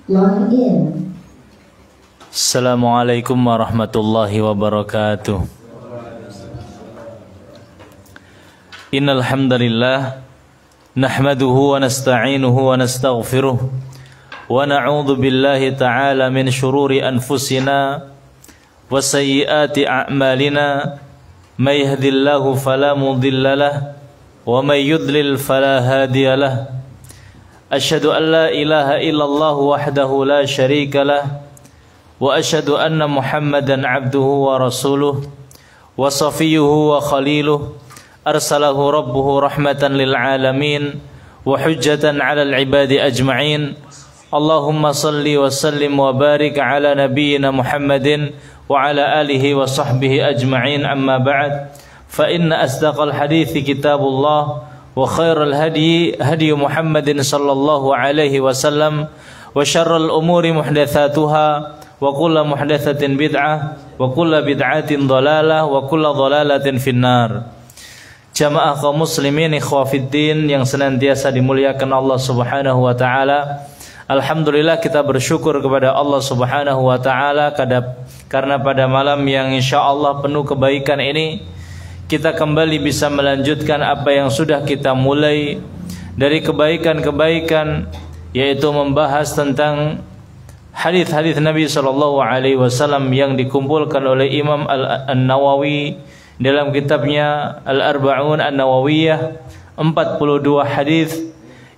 Log in. Assalamualaikum warahmatullahi wabarakatuh. Innal hamdalillah nahmaduhu wa nasta'inuhu wa nastaghfiruh wa na'udzu billahi ta'ala min shururi anfusina wa sayyiati a'malina may yahdihillahu fala mudilla lahu wa may yudlil fala hadiya lahu. Asyhadu an la ilaha illallah wahdahu la syarika lah wa asyhadu anna Muhammadan abduhu wa rasuluh wa safiyuhu wa khaliluh arsalahu rabbuhu rahmatan lil alamin wa hujjatan 'alal ibadi ajma'in. Allahumma salli wa sallim wa barik ala nabiyyina Muhammadin wa ala alihi wa sahbihi ajma'in, amma ba'd. Fa inna asdaqal hadithi kitabullah wa khairal hadi hadi Muhammadin sallallahu alaihi wasallam wa syarrul umuri muhdatsatuha wa kullu muhdatsatin bid'ah wa kullu bid'atin dhalalah wa kullu dhalalatin finnar. Jamaah kaum muslimin ikhwah fiddin yang senantiasa dimuliakan Allah Subhanahu wa taala. Alhamdulillah kita bersyukur kepada Allah Subhanahu wa taala karena pada malam yang insyaallah penuh kebaikan ini kita kembali bisa melanjutkan apa yang sudah kita mulai dari kebaikan-kebaikan, yaitu membahas tentang hadis-hadis Nabi sallallahu alaihi wasallam yang dikumpulkan oleh Imam An-Nawawi dalam kitabnya Al-Arba'un An-Nawawiyah. 42 hadis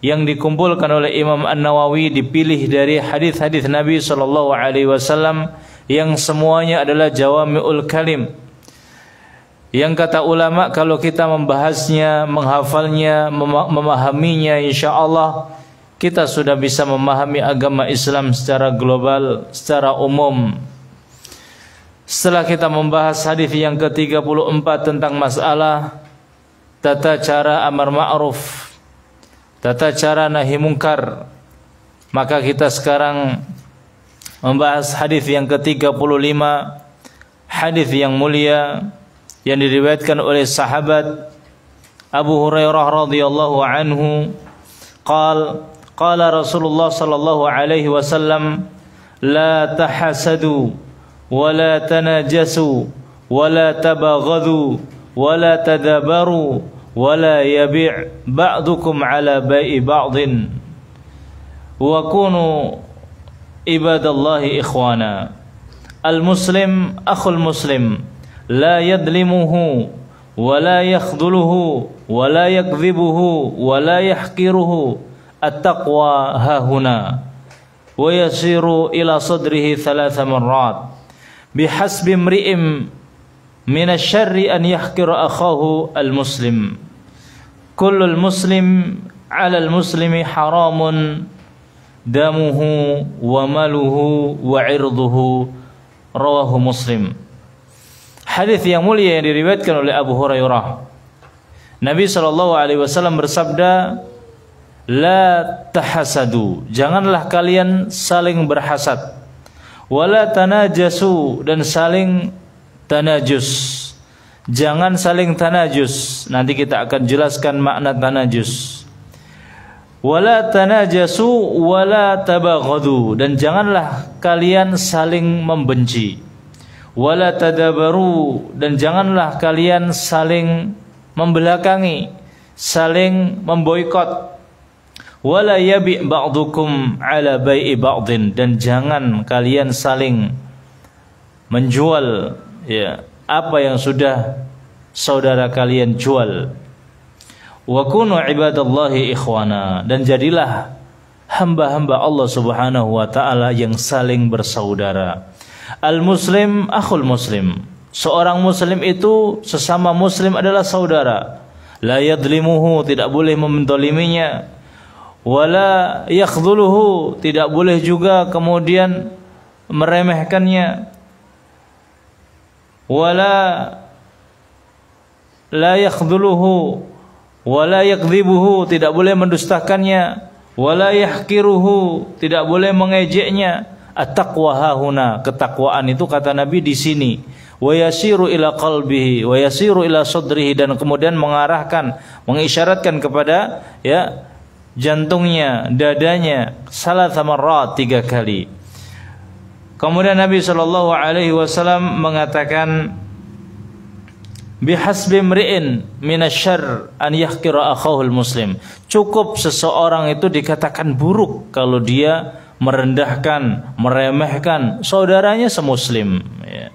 yang dikumpulkan oleh Imam An-Nawawi dipilih dari hadis-hadis Nabi sallallahu alaihi wasallam yang semuanya adalah jawami'ul kalim. Yang kata ulama, kalau kita membahasnya, menghafalnya, memahaminya, insya Allah kita sudah bisa memahami agama Islam secara global, secara umum. Setelah kita membahas hadis yang ke-34 tentang masalah tata cara amar ma'ruf, tata cara nahi mungkar, maka kita sekarang membahas hadis yang ke-35, hadis yang mulia yang diriwayatkan oleh sahabat Abu Hurairah radhiyallahu anhu, qala Rasulullah sallallahu alaihi wasallam, la tahasadu wa la tanajasu wa la tabaghadu wa la tadabaru wa la yabi' ba'dukum ala bai'i ba'din wa kunu ibadallahi ikhwana. Al-muslim akhul muslim la yadlimuhu wa la yakhdhuluhu wa la yakdhibuhu wa la yahqiruhu. At-taqwa hahuna. Wa yasiru ila sadrihi thalatha marrat. Bihasbi imri'in min asy-syarri an yahqira akhahu al-muslim. Kullul muslim 'ala al-muslimi haramun damuhu wa maluhu wa 'irduhu. Rawahu Muslim. Hadis yang mulia yang diriwayatkan oleh Abu Hurairah. Nabi SAW bersabda, la tahasadu, janganlah kalian saling berhasad, wala tanajasu, dan saling tanajus, jangan saling tanajus. Nanti kita akan jelaskan makna tanajus. Wala tanajasu wala tabaghadu, dan janganlah kalian saling membenci. Wala tadabaru, dan janganlah kalian saling membelakangi, saling memboikot. Wala yabi' ba'dukum ala bai'i ba'din, dan jangan kalian saling menjual apa yang sudah saudara kalian jual. Wa kunu ibadallahi ikhwana, dan jadilah hamba-hamba Allah Subhanahu wa taala yang saling bersaudara. Al-muslim akhul muslim, seorang muslim itu sesama muslim adalah saudara. La yadlimuhu, tidak boleh mendoliminya. Wala yakhdhuluhu, tidak boleh juga kemudian meremehkannya. Wala la yakhdhuluhu wala yakdzibuhu, tidak boleh mendustakannya. Wala yahqiruhu, tidak boleh mengejeknya. At-taqwa hahuna, ketakwaan itu kata Nabi di sini. Wa yasiru ila qalbihi wa yasiru ila sadrihi, dan kemudian mengarahkan, mengisyaratkan kepada jantungnya, dadanya, salasa marrat, 3 kali. Kemudian Nabi sallallahu alaihi wasallam mengatakan, bihasbi mri'in minasyarr an yahqira akhahul muslim. Cukup seseorang itu dikatakan buruk kalau dia merendahkan, meremehkan saudaranya semuslim, ya.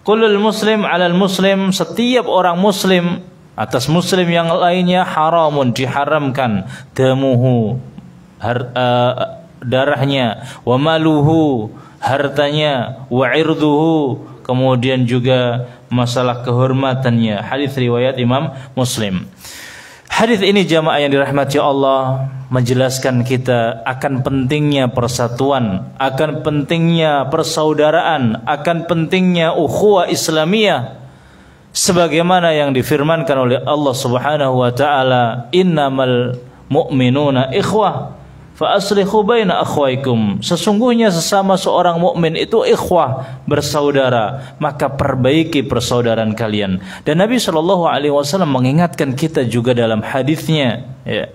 Kullul muslim 'alal muslim, setiap orang muslim atas muslim yang lainnya haramun, diharamkan, damuhu, darahnya, wa maluhu, hartanya, wa irduhu, kemudian juga masalah kehormatannya. Hadis riwayat Imam Muslim. Hadis ini jamaah yang dirahmati Allah menjelaskan kita akan pentingnya persatuan, akan pentingnya persaudaraan, akan pentingnya ukhuwah Islamiyah, sebagaimana yang difirmankan oleh Allah Subhanahu wa taala, innamal mu'minuna ikhwah fa aslihu baina akhwaikum. Sesungguhnya sesama seorang mukmin itu ikhwah, bersaudara, maka perbaiki persaudaraan kalian. Dan Nabi sallallahu alaihi wasallam mengingatkan kita juga dalam hadisnya, ya.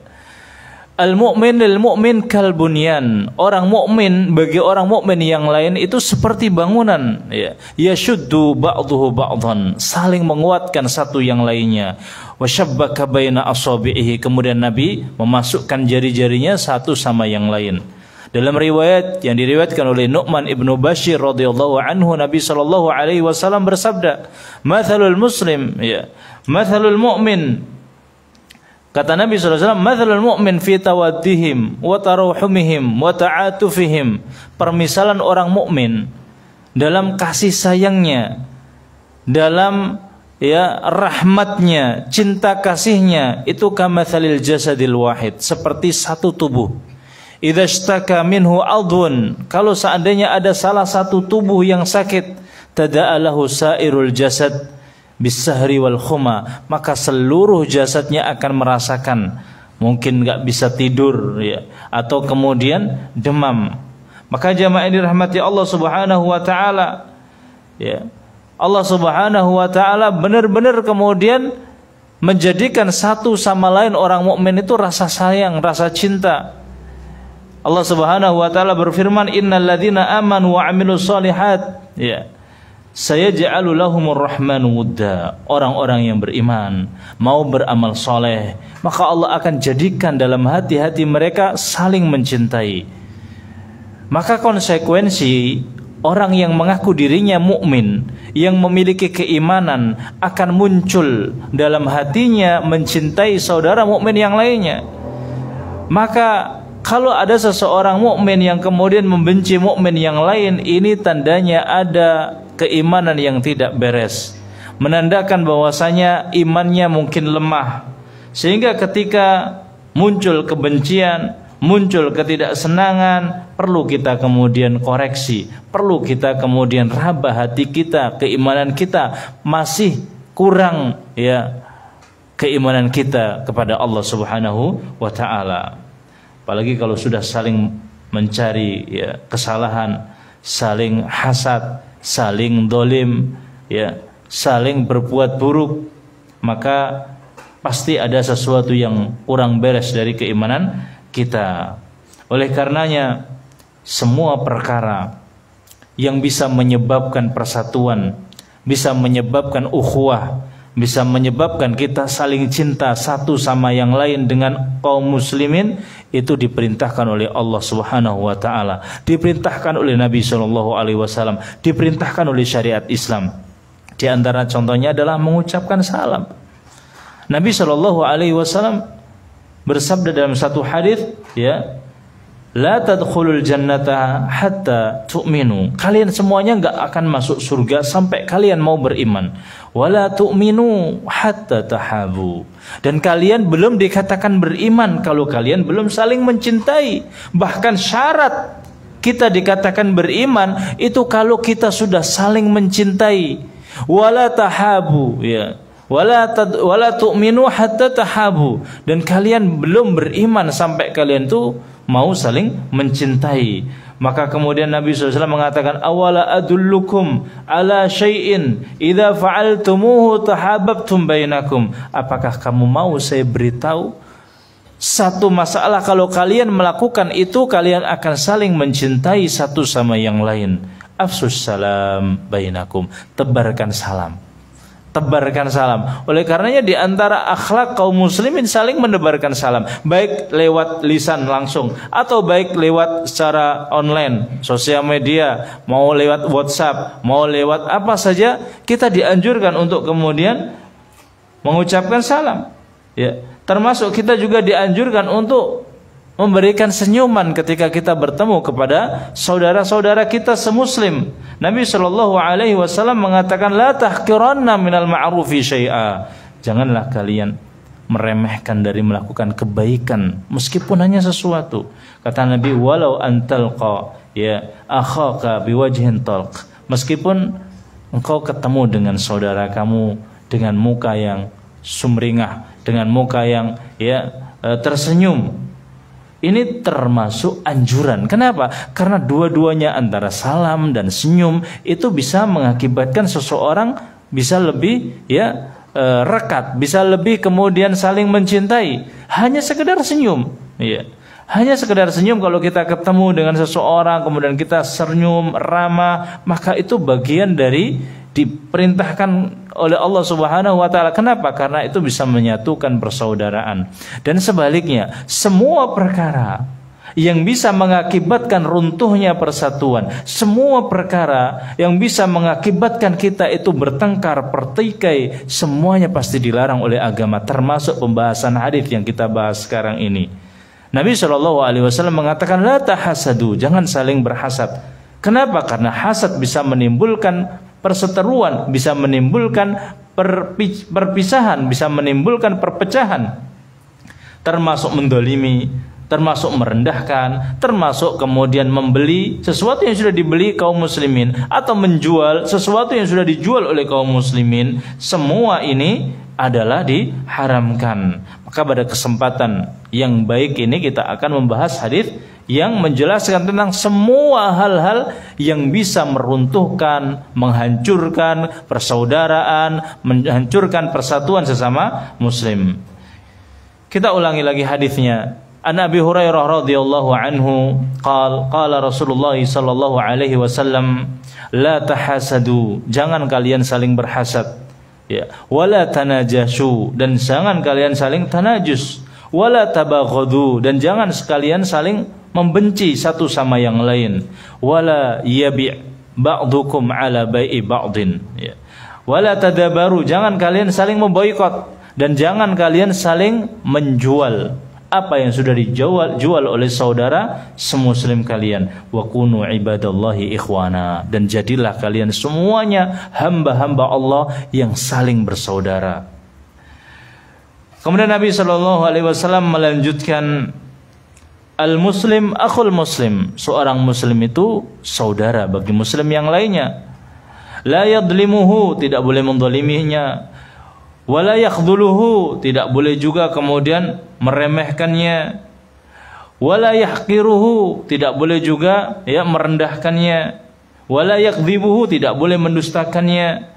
Al-mu'min lil mu'min kal bunyan. Orang mukmin bagi orang mukmin yang lain itu seperti bangunan, ya. Yashuddu ba'dhuhu ba'dhan, saling menguatkan satu yang lainnya. Wa syabbaka baina asabihi, kemudian Nabi memasukkan jari-jarinya satu sama yang lain. Dalam riwayat yang diriwayatkan oleh Nu'man ibnu Bashir radhiyallahu anhu, Nabi sallallahu alaihi wasallam bersabda, "Mathalul muslim, ya, mathalul mu'min." Kata Nabi SAW, mathalul mu'min fi tawaddihim wa taruhumihim wa ta'atufihim. Permisalan orang mukmin dalam kasih sayangnya, dalam, ya, rahmatnya, cinta kasihnya, itu kamathalil jasadil wahid, seperti satu tubuh. Idza ishtaka minhu 'adhun, kalau seandainya ada salah satu tubuh yang sakit, tada'alahu sairul jasad bisahri wal khuma, maka seluruh jasadnya akan merasakan, mungkin nggak bisa tidur, ya, atau kemudian demam. Maka jamaah yang dirahmati Allah Subhanahu wa taala, ya, Allah Subhanahu wa taala benar-benar kemudian menjadikan satu sama lain orang mukmin itu rasa sayang, rasa cinta. Allah Subhanahu wa taala berfirman, innal ladzina amanu wa 'amilus shalihat, ya, sayaj'alu lahumur rahmanu wudda. Orang-orang yang beriman mau beramal soleh, maka Allah akan jadikan dalam hati-hati mereka saling mencintai. Maka konsekuensi orang yang mengaku dirinya mukmin, yang memiliki keimanan, akan muncul dalam hatinya mencintai saudara mukmin yang lainnya. Maka kalau ada seseorang mukmin yang kemudian membenci mukmin yang lain, ini tandanya ada keimanan yang tidak beres, menandakan bahwasanya imannya mungkin lemah, sehingga ketika muncul kebencian, muncul ketidaksenangan, perlu kita kemudian koreksi, perlu kita kemudian rabah hati kita, keimanan kita masih kurang, ya, keimanan kita kepada Allah Subhanahu wa taala. Apalagi kalau sudah saling mencari, ya, kesalahan, saling hasad, saling dolim, ya, saling berbuat buruk, maka pasti ada sesuatu yang kurang beres dari keimanan kita. Oleh karenanya, semua perkara yang bisa menyebabkan persatuan, bisa menyebabkan ukhuwah, bisa menyebabkan kita saling cinta satu sama yang lain dengan kaum muslimin, itu diperintahkan oleh Allah Subhanahu wa taala, diperintahkan oleh Nabi sallallahu alaihi wasallam, diperintahkan oleh syariat Islam. Di antara contohnya adalah mengucapkan salam. Nabi sallallahu alaihi wasallam bersabda dalam satu hadis, ya, la tadkhulul jannata hatta tu'minu. Kalian semuanya enggak akan masuk surga sampai kalian mau beriman. Wala tu'minu hatta tahabu. Dan kalian belum dikatakan beriman kalau kalian belum saling mencintai. Bahkan syarat kita dikatakan beriman itu kalau kita sudah saling mencintai. Wala tahabu, ya. Wala tu'minu hatta tahabu. Dan kalian belum beriman sampai kalian tuh mau saling mencintai. Maka kemudian Nabi SAW mengatakan, awala adullukum ala syai'in idza fa'altumuhu tahabbtum bainakum. Apakah kamu mau saya beritahu satu masalah kalau kalian melakukan itu, kalian akan saling mencintai satu sama yang lain. Afsus salam bainakum, tebarkan salam. Tebarkan salam. Oleh karenanya di antara akhlak kaum muslimin saling menebarkan salam, baik lewat lisan langsung atau baik lewat secara online, sosial media, mau lewat WhatsApp, mau lewat apa saja, kita dianjurkan untuk kemudian mengucapkan salam. Ya, termasuk kita juga dianjurkan untuk memberikan senyuman ketika kita bertemu kepada saudara-saudara kita semuslim. Nabi Shallallahu Alaihi Wasallam mengatakan, la tahqiranna minal ma'rufi syai'a. Janganlah kalian meremehkan dari melakukan kebaikan meskipun hanya sesuatu. Kata Nabi, walau antalqa ya akhaka biwajhin talq. Meskipun engkau ketemu dengan saudara kamu dengan muka yang sumringah, dengan muka yang tersenyum. Ini termasuk anjuran. Kenapa? Karena dua-duanya antara salam dan senyum itu bisa mengakibatkan seseorang bisa lebih rekat, bisa lebih kemudian saling mencintai. Hanya sekedar senyum, ya. Hanya sekedar senyum kalau kita ketemu dengan seseorang kemudian kita senyum, ramah, maka itu bagian dari diperintahkan oleh Allah Subhanahu wa taala. Kenapa? Karena itu bisa menyatukan persaudaraan. Dan sebaliknya, semua perkara yang bisa mengakibatkan runtuhnya persatuan, semua perkara yang bisa mengakibatkan kita itu bertengkar, pertikai, semuanya pasti dilarang oleh agama, termasuk pembahasan hadis yang kita bahas sekarang ini. Nabi Shallallahu Alaihi Wasallam mengatakan, la tahasadu, jangan saling berhasad. Kenapa? Karena hasad bisa menimbulkan perseteruan, bisa menimbulkan perpisahan, bisa menimbulkan perpecahan, termasuk mendolimi, termasuk merendahkan, termasuk kemudian membeli sesuatu yang sudah dibeli kaum muslimin atau menjual sesuatu yang sudah dijual oleh kaum muslimin. Semua ini adalah diharamkan. Maka pada kesempatan yang baik ini kita akan membahas hadis yang menjelaskan tentang semua hal-hal yang bisa meruntuhkan, menghancurkan persaudaraan, menghancurkan persatuan sesama muslim. Kita ulangi lagi hadisnya. An Abi Hurairah radhiyallahu anhu qala Rasulullah sallallahu alaihi wasallam, la tahasadu, jangan kalian saling berhasad, ya, wala tanajashu, dan jangan kalian saling tanajus, wala tabaghadu, dan jangan sekalian saling membenci satu sama yang lain, wala yabi' ba'dukum ala bai'i ba'din, ya, wala tadabaru, jangan kalian saling memboikot, dan jangan kalian saling menjual apa yang sudah dijual oleh saudara semuslim kalian. Wa kunu ibadallahi ikhwana, dan jadilah kalian semuanya hamba-hamba Allah yang saling bersaudara. Kemudian Nabi Shallallahu Alaihi Wasallam melanjutkan, al-muslim akhul muslim, seorang muslim itu saudara bagi muslim yang lainnya. La yadlimuhu, tidak boleh mendoliminya. Wala yakhdhuluhu, tidak boleh juga kemudian meremehkannya. Wala yahqiruhu, tidak boleh juga merendahkannya. Wala yakdzibuhu, tidak boleh mendustakannya.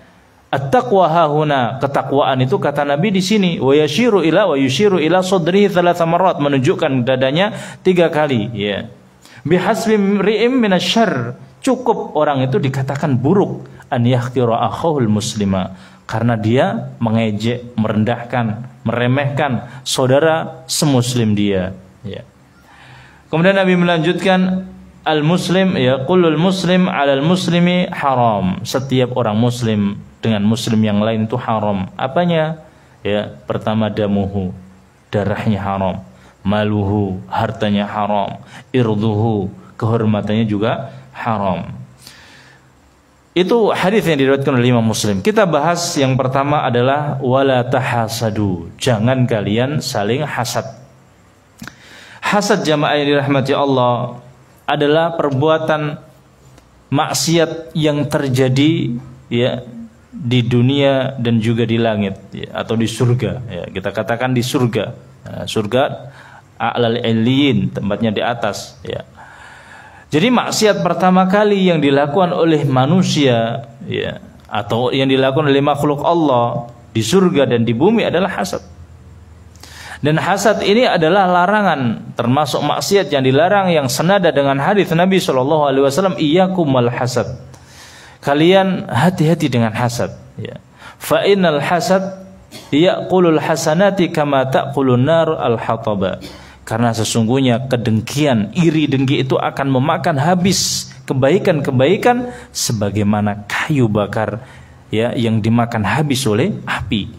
At-taqwa hahuna, ketakwaan itu kata Nabi di sini, wa yushiru ila sadrihi thalatha marrat, menunjukkan dadanya 3 kali, ya. Bihasbi mri'im minasyarr, cukup orang itu dikatakan buruk, an yahqira akhahul muslima, karena dia mengejek, merendahkan, meremehkan saudara semuslim dia, ya. Kemudian Nabi melanjutkan, al-muslim, ya, kullul muslim 'alal muslimi haram, setiap orang muslim dengan muslim yang lain itu haram. Apanya? Ya, pertama damuhu, darahnya haram, maluhu, hartanya haram, irduhu, kehormatannya juga haram. Itu hadis yang diriwayatkan oleh Imam Muslim. Kita bahas yang pertama adalah wala tahasadu, jangan kalian saling hasad. Hasad, jamaah yang dirahmati Allah, adalah perbuatan maksiat yang terjadi, ya, di dunia dan juga di langit, ya, atau di surga, ya, kita katakan di surga. Nah, surga a'lal illiyin, tempatnya di atas, ya. Jadi maksiat pertama kali yang dilakukan oleh manusia, ya, atau yang dilakukan oleh makhluk Allah di surga dan di bumi adalah hasad. Dan hasad ini adalah larangan, termasuk maksiat yang dilarang yang senada dengan hadis Nabi SAW, iyyakum wal hasad. Kalian hati-hati dengan hasad. Ya. Fa innal hasad ya'kulul hasanati kama ta'kulun nar al-hataba. Karena sesungguhnya kedengkian, iri dengki itu akan memakan habis kebaikan-kebaikan sebagaimana kayu bakar ya yang dimakan habis oleh api.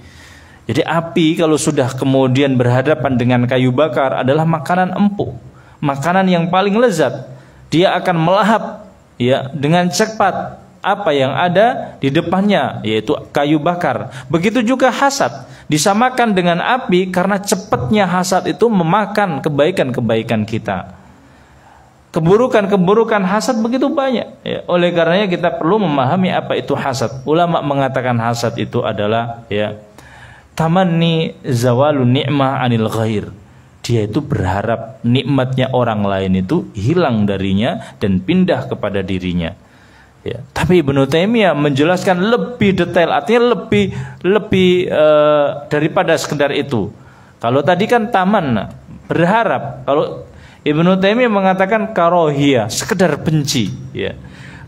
Jadi api kalau sudah kemudian berhadapan dengan kayu bakar adalah makanan empuk, makanan yang paling lezat. Dia akan melahap ya dengan cepat apa yang ada di depannya, yaitu kayu bakar. Begitu juga hasad, disamakan dengan api karena cepatnya hasad itu memakan kebaikan-kebaikan kita. Keburukan-keburukan hasad begitu banyak ya. Oleh karenanya kita perlu memahami apa itu hasad. Ulama mengatakan hasad itu adalah ya tamanni zawalun ni'mah anil ghair. Dia itu berharap nikmatnya orang lain itu hilang darinya dan pindah kepada dirinya. Ya. Tapi Ibnu Taimiyah menjelaskan lebih detail, artinya lebih daripada sekedar itu. Kalau tadi kan tamanna, berharap. Kalau Ibnu Taimiyah mengatakan karohiyah, sekedar benci. Ya.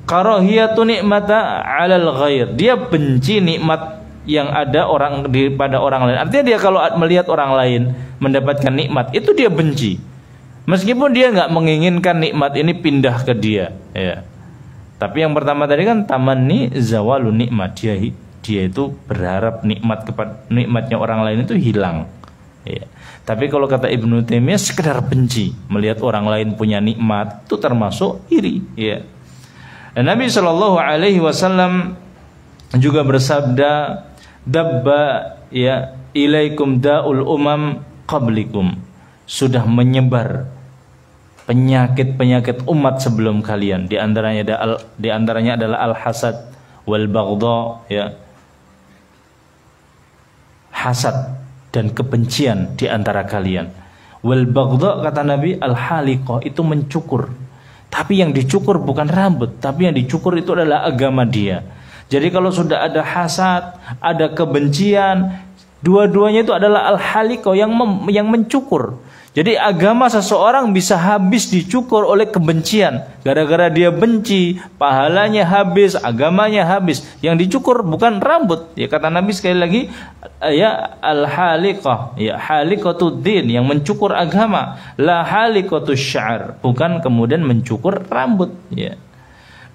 Karohiyatu nikmata 'alal ghair. Dia benci nikmat yang ada pada orang lain. Artinya dia kalau melihat orang lain mendapatkan nikmat itu dia benci, meskipun dia nggak menginginkan nikmat ini pindah ke dia ya. Tapi yang pertama tadi kan tamanni zawalun nikmat, dia itu berharap nikmatnya orang lain itu hilang ya. Tapi kalau kata Ibnu Taimiyah sekedar benci melihat orang lain punya nikmat itu termasuk iri ya. Dan Nabi SAW juga bersabda, dabba ya ilaikum da'ul umam qablikum. Sudah menyebar penyakit-penyakit umat sebelum kalian. Di antaranya adalah al-hasad wal baghdha ya. Hasad dan kebencian di antara kalian. Wal baghdha kata Nabi al-haliqah, itu mencukur. Tapi yang dicukur bukan rambut, tapi yang dicukur itu adalah agama dia. Jadi kalau sudah ada hasad, ada kebencian, dua-duanya itu adalah al-haliqah yang mencukur. Jadi agama seseorang bisa habis dicukur oleh kebencian. Gara-gara dia benci, pahalanya habis, agamanya habis. Yang dicukur bukan rambut. Ya kata Nabi sekali lagi, ya al-haliqah, ya haliqatud din, yang mencukur agama, la haliqatus sya'ar, bukan kemudian mencukur rambut, ya.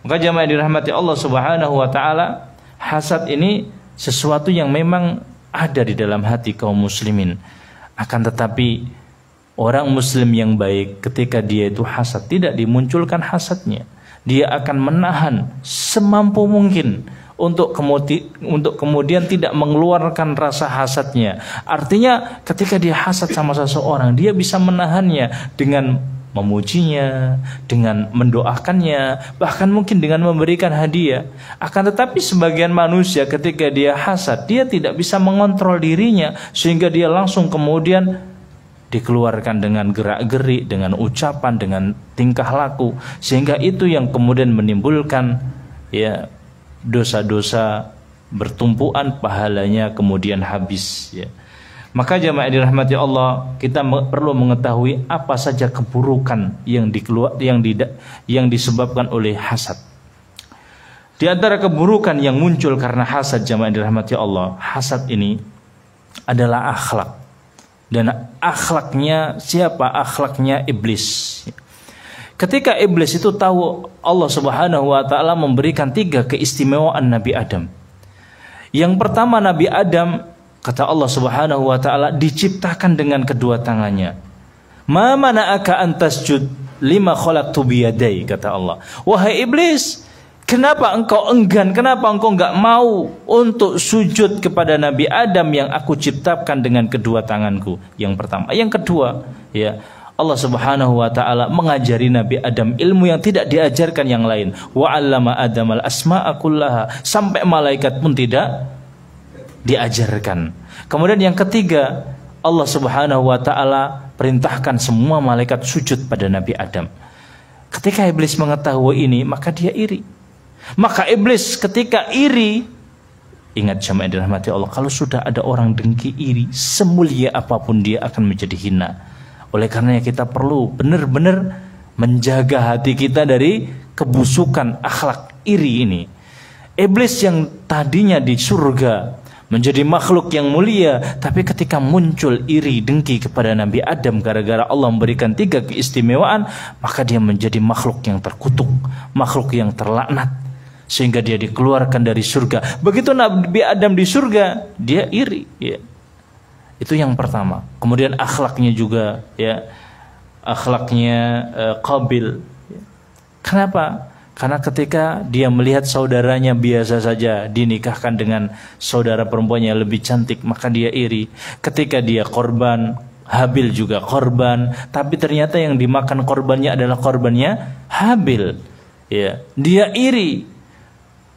Maka jamaah dirahmati Allah Subhanahu wa taala, hasad ini sesuatu yang memang ada di dalam hati kaum muslimin. Akan tetapi orang muslim yang baik ketika dia itu hasad, tidak dimunculkan hasadnya. Dia akan menahan semampu mungkin untuk kemudian tidak mengeluarkan rasa hasadnya. Artinya ketika dia hasad sama seseorang, dia bisa menahannya dengan memujinya, dengan mendoakannya, bahkan mungkin dengan memberikan hadiah. Akan tetapi sebagian manusia ketika dia hasad, dia tidak bisa mengontrol dirinya, sehingga dia langsung kemudian dikeluarkan dengan gerak-gerik, dengan ucapan, dengan tingkah laku, sehingga itu yang kemudian menimbulkan ya dosa-dosa bertumpuan, pahalanya kemudian habis ya. Maka jamaah dirahmati Allah, kita perlu mengetahui apa saja keburukan yang disebabkan oleh hasad. Di antara keburukan yang muncul karena hasad, jamaah dirahmati Allah, hasad ini adalah akhlak. Dan akhlaknya siapa? Akhlaknya iblis. Ketika iblis itu tahu Allah Subhanahu wa taala memberikan 3 keistimewaan Nabi Adam. Yang pertama, Nabi Adam, kata Allah Subhanahu wa taala, diciptakan dengan kedua tangannya. Ma mana'aka an tasjud lima khalaqtu biyadai, kata Allah. Wahai iblis, kenapa engkau enggan, kenapa engkau enggak mau untuk sujud kepada Nabi Adam yang aku ciptakan dengan kedua tanganku? Yang pertama. Yang kedua, ya, Allah Subhanahu wa taala mengajari Nabi Adam ilmu yang tidak diajarkan yang lain. Wa 'allama Adamal asma'a kullaha, sampai malaikat pun tidak diajarkan. Kemudian yang ketiga, Allah Subhanahu wa taala perintahkan semua malaikat sujud pada Nabi Adam. Ketika iblis mengetahui ini, maka dia iri. Maka iblis ketika iri, Ingat jamaah yang dirahmati Allah, kalau sudah ada orang dengki, iri, semulia apapun dia akan menjadi hina. Oleh karenanya kita perlu benar-benar menjaga hati kita dari kebusukan akhlak iri ini. Iblis yang tadinya di surga menjadi makhluk yang mulia, tapi ketika muncul iri dengki kepada Nabi Adam gara-gara Allah memberikan 3 keistimewaan, maka dia menjadi makhluk yang terkutuk, makhluk yang terlaknat, sehingga dia dikeluarkan dari surga. Begitu Nabi Adam di surga, dia iri, ya. Itu yang pertama. Kemudian akhlaknya juga, ya, akhlaknya Qabil. Kenapa? Karena ketika dia melihat saudaranya biasa saja dinikahkan dengan saudara perempuannya yang lebih cantik, maka dia iri. Ketika dia korban, Habil juga korban, tapi ternyata yang dimakan korbannya adalah korbannya Habil, ya. Dia iri.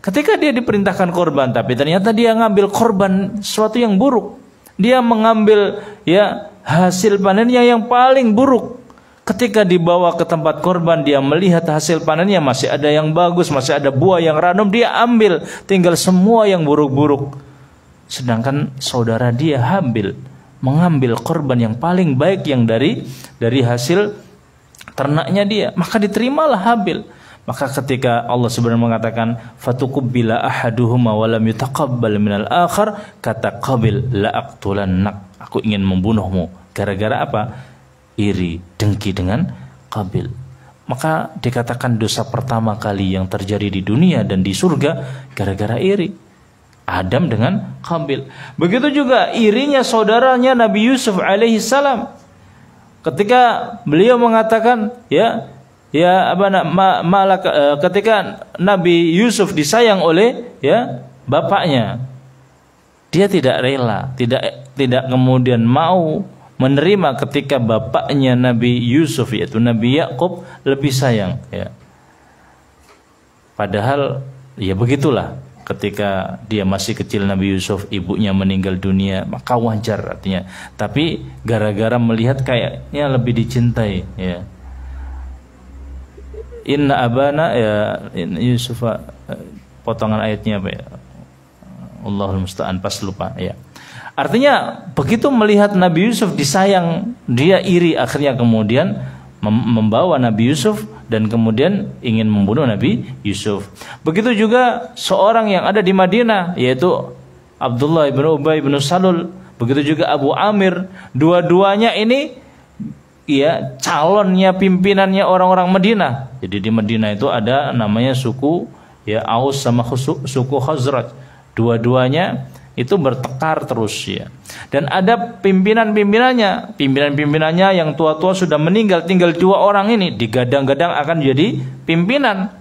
Ketika dia diperintahkan korban, tapi ternyata dia ngambil korban sesuatu yang buruk. Dia mengambil, ya, hasil panennya yang paling buruk. Ketika dibawa ke tempat korban, dia melihat hasil panennya masih ada yang bagus, masih ada buah yang ranum, dia ambil, tinggal semua yang buruk-buruk. Sedangkan saudara dia Habil mengambil korban yang paling baik yang dari hasil ternaknya dia, maka diterimalah Habil. Maka ketika Allah sebenarnya mengatakan fatukubbila ahaduhuma wa lam yutaqabbal minal akhar, kata Qabil la aqtulannak, aku ingin membunuhmu. Gara-gara apa? Iri, dengki dengan Qabil. Maka dikatakan dosa pertama kali yang terjadi di dunia dan di surga gara-gara iri. Adam dengan Qabil. Begitu juga irinya saudaranya Nabi Yusuf alaihi salam. Ketika beliau mengatakan, ketika Nabi Yusuf disayang oleh, ya, bapaknya, dia tidak rela, tidak kemudian mau menerima ketika bapaknya Nabi Yusuf, yaitu Nabi Yakub, lebih sayang, ya. Padahal ya begitulah, ketika dia masih kecil Nabi Yusuf, ibunya meninggal dunia, maka wajar artinya. Tapi gara-gara melihat kayaknya lebih dicintai, ya. Inna abana, ya, Yusuf, potongan ayatnya apa ya? Allahul musta'an, pas lupa, ya. Artinya begitu melihat Nabi Yusuf disayang, dia iri, akhirnya kemudian membawa Nabi Yusuf dan kemudian ingin membunuh Nabi Yusuf. Begitu juga seorang yang ada di Madinah, yaitu Abdullah bin Ubay bin Salul, begitu juga Abu Amir. Dua-duanya ini, ya, calonnya, pimpinannya orang-orang Madinah. Jadi di Madinah itu ada namanya suku, ya, Aus sama suku Khazraj. Dua-duanya itu bertekar terus, ya. Dan ada pimpinan-pimpinannya yang tua-tua sudah meninggal, tinggal 2 orang ini digadang-gadang akan jadi pimpinan.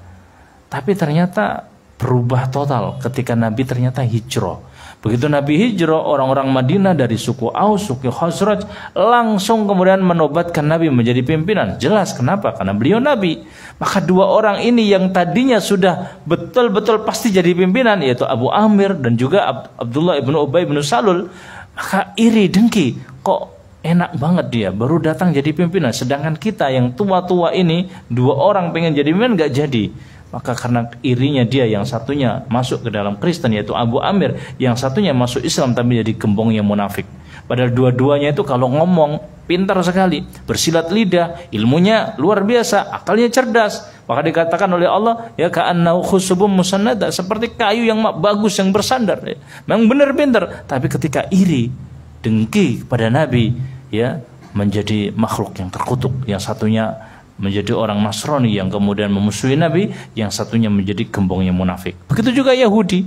Tapi ternyata berubah total ketika Nabi ternyata hijrah. Begitu Nabi hijrah, orang-orang Madinah dari suku Aus, suku Khazraj langsung kemudian menobatkan Nabi menjadi pimpinan. Jelas kenapa? Karena beliau Nabi. Maka 2 orang ini yang tadinya sudah betul-betul pasti jadi pimpinan, yaitu Abu Amir dan juga Abdullah ibn Ubay bin Salul, maka iri, dengki. Kok enak banget dia baru datang jadi pimpinan, sedangkan kita yang tua-tua ini 2 orang pengen jadi pimpinan gak jadi. Maka karena irinya dia, yang satunya masuk ke dalam Kristen yaitu Abu Amir, yang satunya masuk Islam tapi jadi gembongnya munafik. Padahal dua-duanya itu kalau ngomong pintar sekali, bersilat lidah, ilmunya luar biasa, akalnya cerdas. Maka dikatakan oleh Allah, ya, ka'annahu khushubun musannada, seperti kayu yang bagus yang bersandar, ya. Memang benar pintar, tapi ketika iri, dengki kepada Nabi, ya, menjadi makhluk yang terkutuk. Yang satunya menjadi orang Nasrani yang kemudian memusuhi Nabi, yang satunya menjadi gembongnya munafik. Begitu juga Yahudi.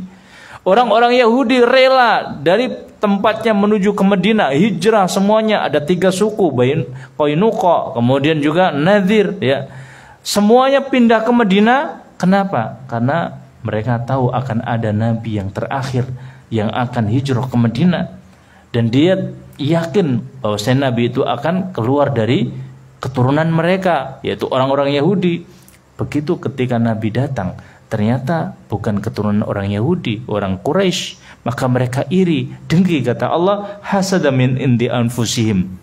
Orang-orang Yahudi rela dari tempatnya menuju ke Madinah, hijrah semuanya. Ada 3 suku, Qainuqa, kemudian juga Nadir, ya. Semuanya pindah ke Madinah. Kenapa? Karena mereka tahu akan ada Nabi yang terakhir yang akan hijrah ke Madinah, dan dia yakin bahwa Nabi itu akan keluar dari keturunan mereka, yaitu orang-orang Yahudi. Begitu ketika Nabi datang, ternyata bukan keturunan orang Yahudi, orang Quraisy, maka mereka iri, dengki. Kata Allah, hasada min indi anfusihim,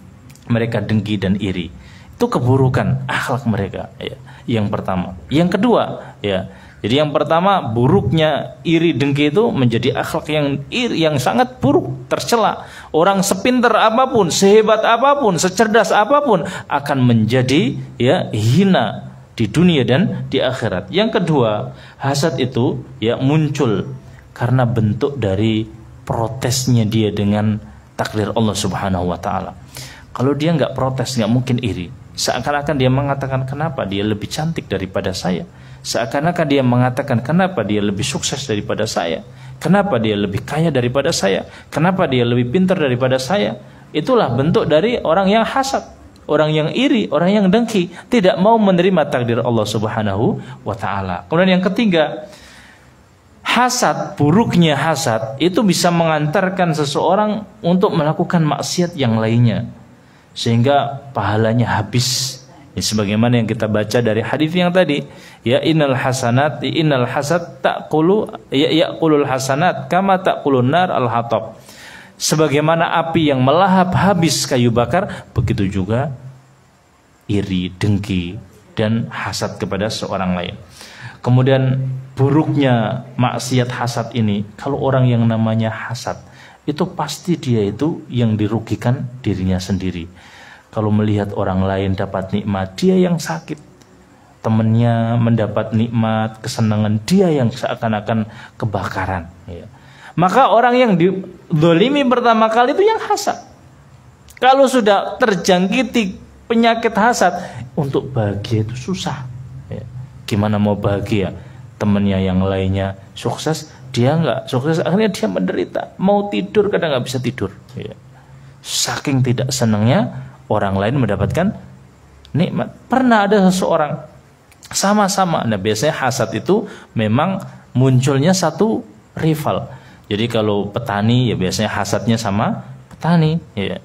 mereka dengki dan iri. Itu keburukan akhlak mereka, ya. Yang pertama. Yang kedua, ya, Jadi yang pertama, buruknya iri dengki itu menjadi akhlak yang sangat buruk, tercela. Orang sepinter apapun, sehebat apapun, secerdas apapun akan menjadi ya hina di dunia dan di akhirat. Yang kedua, hasad itu ya muncul karena bentuk dari protesnya dia dengan takdir Allah Subhanahu wa taala. Kalau dia nggak protes, nggak mungkin iri. Seakan-akan dia mengatakan, kenapa dia lebih cantik daripada saya? Seakan-akan dia mengatakan, kenapa dia lebih sukses daripada saya? Kenapa dia lebih kaya daripada saya? Kenapa dia lebih pintar daripada saya? Itulah bentuk dari orang yang hasad, orang yang iri, orang yang dengki, tidak mau menerima takdir Allah Subhanahu wa taala. Kemudian yang ketiga, hasad, buruknya hasad itu bisa mengantarkan seseorang untuk melakukan maksiat yang lainnya, sehingga pahalanya habis. Ini sebagaimana yang kita baca dari hadis yang tadi, ya innal hasad taqulu yaqulul hasanat kama taqulun nar al hatab. Sebagaimana api yang melahap habis kayu bakar, begitu juga iri, dengki dan hasad kepada seorang lain. Kemudian buruknya maksiat hasad ini, kalau orang yang namanya hasad, itu pasti dia itu yang dirugikan dirinya sendiri. Kalau melihat orang lain dapat nikmat, dia yang sakit. Temannya mendapat nikmat, kesenangan, dia yang seakan-akan kebakaran. Ya. Maka orang yang dizalimi pertama kali itu yang hasad. Kalau sudah terjangkiti penyakit hasad, untuk bahagia itu susah. Ya. Gimana mau bahagia? Temannya yang lainnya sukses, dia nggak sukses, akhirnya dia menderita. Mau tidur kadang nggak bisa tidur. Ya. Saking tidak senangnya orang lain mendapatkan nikmat. Pernah ada seseorang sama-sama. Nah, biasanya hasad itu memang munculnya satu rival. Jadi kalau petani ya biasanya hasadnya sama petani. Ya.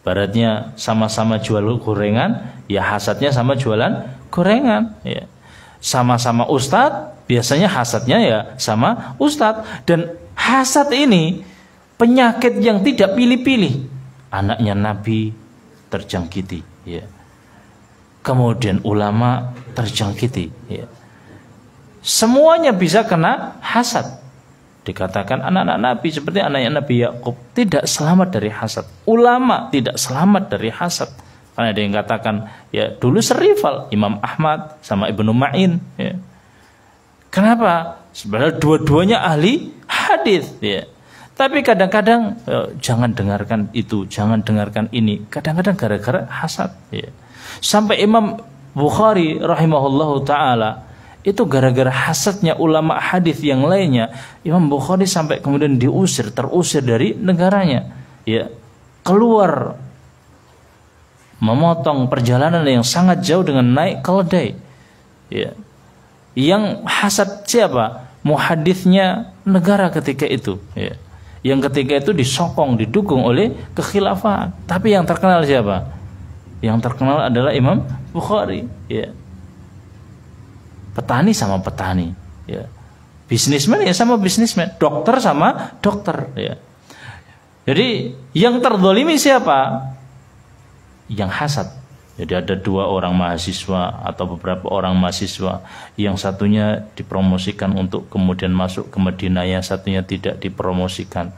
Baratnya sama-sama jual gorengan, ya hasadnya sama jualan gorengan. Ya. Sama-sama ustadz, biasanya hasadnya ya sama ustadz. Dan hasad ini penyakit yang tidak pilih-pilih. Anaknya Nabi terjangkiti, ya. Kemudian ulama terjangkiti, ya. Semuanya bisa kena hasad. Dikatakan anak-anak Nabi seperti anaknya Nabi Yakub tidak selamat dari hasad. Ulama tidak selamat dari hasad. Karena ada yang katakan, ya dulu serival Imam Ahmad sama Ibnu Ma'in, ya. Kenapa? Sebenarnya dua-duanya ahli hadis, ya. Tapi kadang-kadang jangan dengarkan itu, jangan dengarkan ini. Kadang-kadang gara-gara hasad. Ya. Sampai Imam Bukhari rahimahullahu ta'ala, itu gara-gara hasadnya ulama hadis yang lainnya, Imam Bukhari sampai kemudian terusir dari negaranya. Ya. Keluar, memotong perjalanan yang sangat jauh dengan naik keledai. Ya. Yang hasad siapa? Muhadisnya negara ketika itu. Ya. Yang ketika itu disokong, didukung oleh kekhilafan. Tapi yang terkenal siapa? Yang terkenal adalah Imam Bukhari. Ya. Petani sama petani. Ya. Bisnismen ya sama bisnismen. Dokter sama dokter. Ya. Jadi yang terzalimi siapa? Yang hasad. Jadi ada dua orang mahasiswa atau beberapa orang mahasiswa, yang satunya dipromosikan untuk kemudian masuk ke Madinah, yang satunya tidak dipromosikan.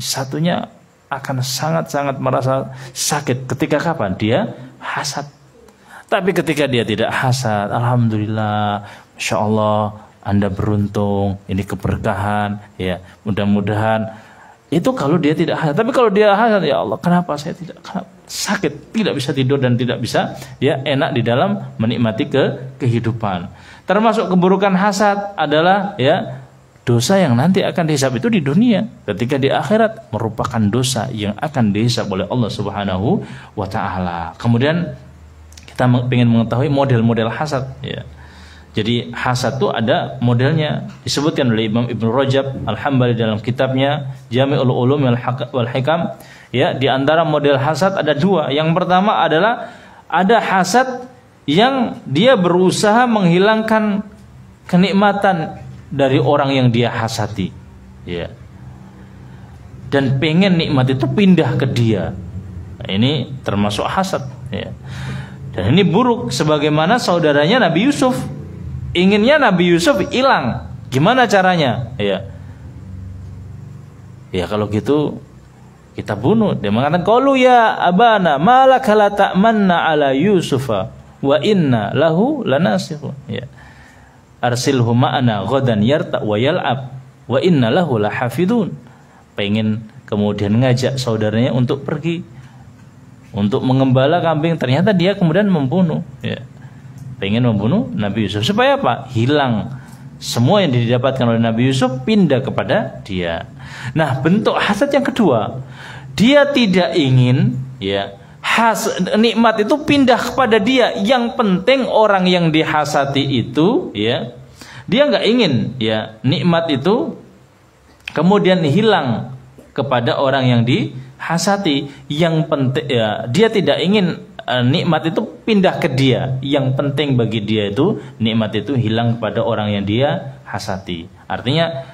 Satunya akan sangat-sangat merasa sakit ketika kapan? Dia hasad. Tapi ketika dia tidak hasad, alhamdulillah, Masya Allah, Anda beruntung, ini keberkahan, ya mudah-mudahan. Itu kalau dia tidak hasad. Tapi kalau dia hasad, ya Allah, kenapa saya tidak sakit, tidak bisa tidur dan tidak bisa ya enak di dalam menikmati kehidupan. Termasuk keburukan hasad adalah ya dosa yang nanti akan dihisab itu di dunia. Ketika di akhirat merupakan dosa yang akan dihisab oleh Allah Subhanahu wa taala. Kemudian kita ingin mengetahui model-model hasad, ya. Jadi hasad itu ada modelnya, disebutkan oleh Imam Ibnu Rajab Al-Hambali dalam kitabnya Jami'ul Ulum wal Hikam. Ya, di antara model hasad ada dua. Yang pertama adalah ada hasad yang dia berusaha menghilangkan kenikmatan dari orang yang dia hasati, ya. Dan pengen nikmat itu pindah ke dia. Nah, ini termasuk hasad, ya. Dan ini buruk, sebagaimana saudaranya Nabi Yusuf. inginnya Nabi Yusuf hilang. Gimana caranya? Ya kalau gitu kita bunuh. Dia mengatakan, qalu ya abana malaka la ta'manna ala Yusufa wa inna lahu lanasihun. Ya. Arsilhu ma'ana ghadan yarta wa yal'ab wa inna lahu lahafidun. Pengen kemudian ngajak saudaranya untuk pergi untuk mengembala kambing, ternyata dia kemudian membunuh. Ya. Pengen membunuh Nabi Yusuf supaya apa? Hilang semua yang didapatkan oleh Nabi Yusuf, pindah kepada dia. Nah, bentuk hasad yang kedua, dia tidak ingin nikmat itu pindah kepada dia. Yang penting orang yang dihasati itu dia nggak ingin nikmat itu kemudian hilang kepada orang yang dihasati. Yang penting dia tidak ingin nikmat itu pindah ke dia. Yang penting bagi dia itu nikmat itu hilang kepada orang yang dia hasati. Artinya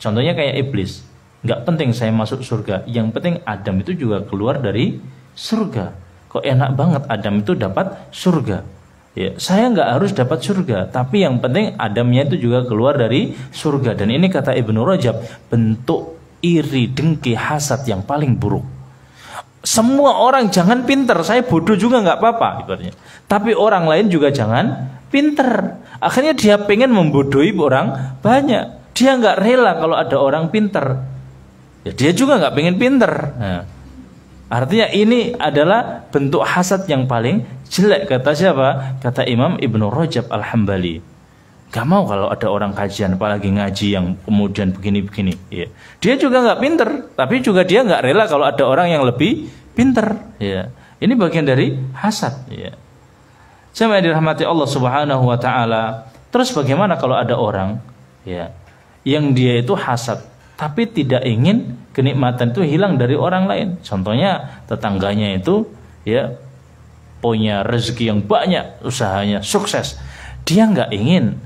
contohnya kayak iblis. Nggak penting saya masuk surga, yang penting Adam itu juga keluar dari surga. Kok enak banget Adam itu dapat surga. Ya, saya nggak harus dapat surga, tapi yang penting Adamnya itu juga keluar dari surga. Dan ini kata Ibnu Rajab, bentuk iri, dengki, hasad yang paling buruk. Semua orang jangan pinter, saya bodoh juga nggak apa-apa ibaratnya. Tapi orang lain juga jangan pinter. Akhirnya dia pengen membodohi orang banyak. Dia nggak rela kalau ada orang pinter. Ya, dia juga nggak pengen pinter. Nah, artinya ini adalah bentuk hasad yang paling jelek. Kata siapa? Kata Imam Ibnu Rajab Al-Hambali. Gak mau kalau ada orang kajian, apalagi ngaji yang kemudian begini-begini. Ya. Dia juga nggak pinter, tapi juga dia nggak rela kalau ada orang yang lebih pinter. Ya. Ini bagian dari hasad. Ya. Sama dirahmati Allah Subhanahu Wa Taala. Terus bagaimana kalau ada orang yang dia itu hasad, tapi tidak ingin kenikmatan itu hilang dari orang lain. Contohnya tetangganya itu punya rezeki yang banyak, usahanya sukses. Dia nggak ingin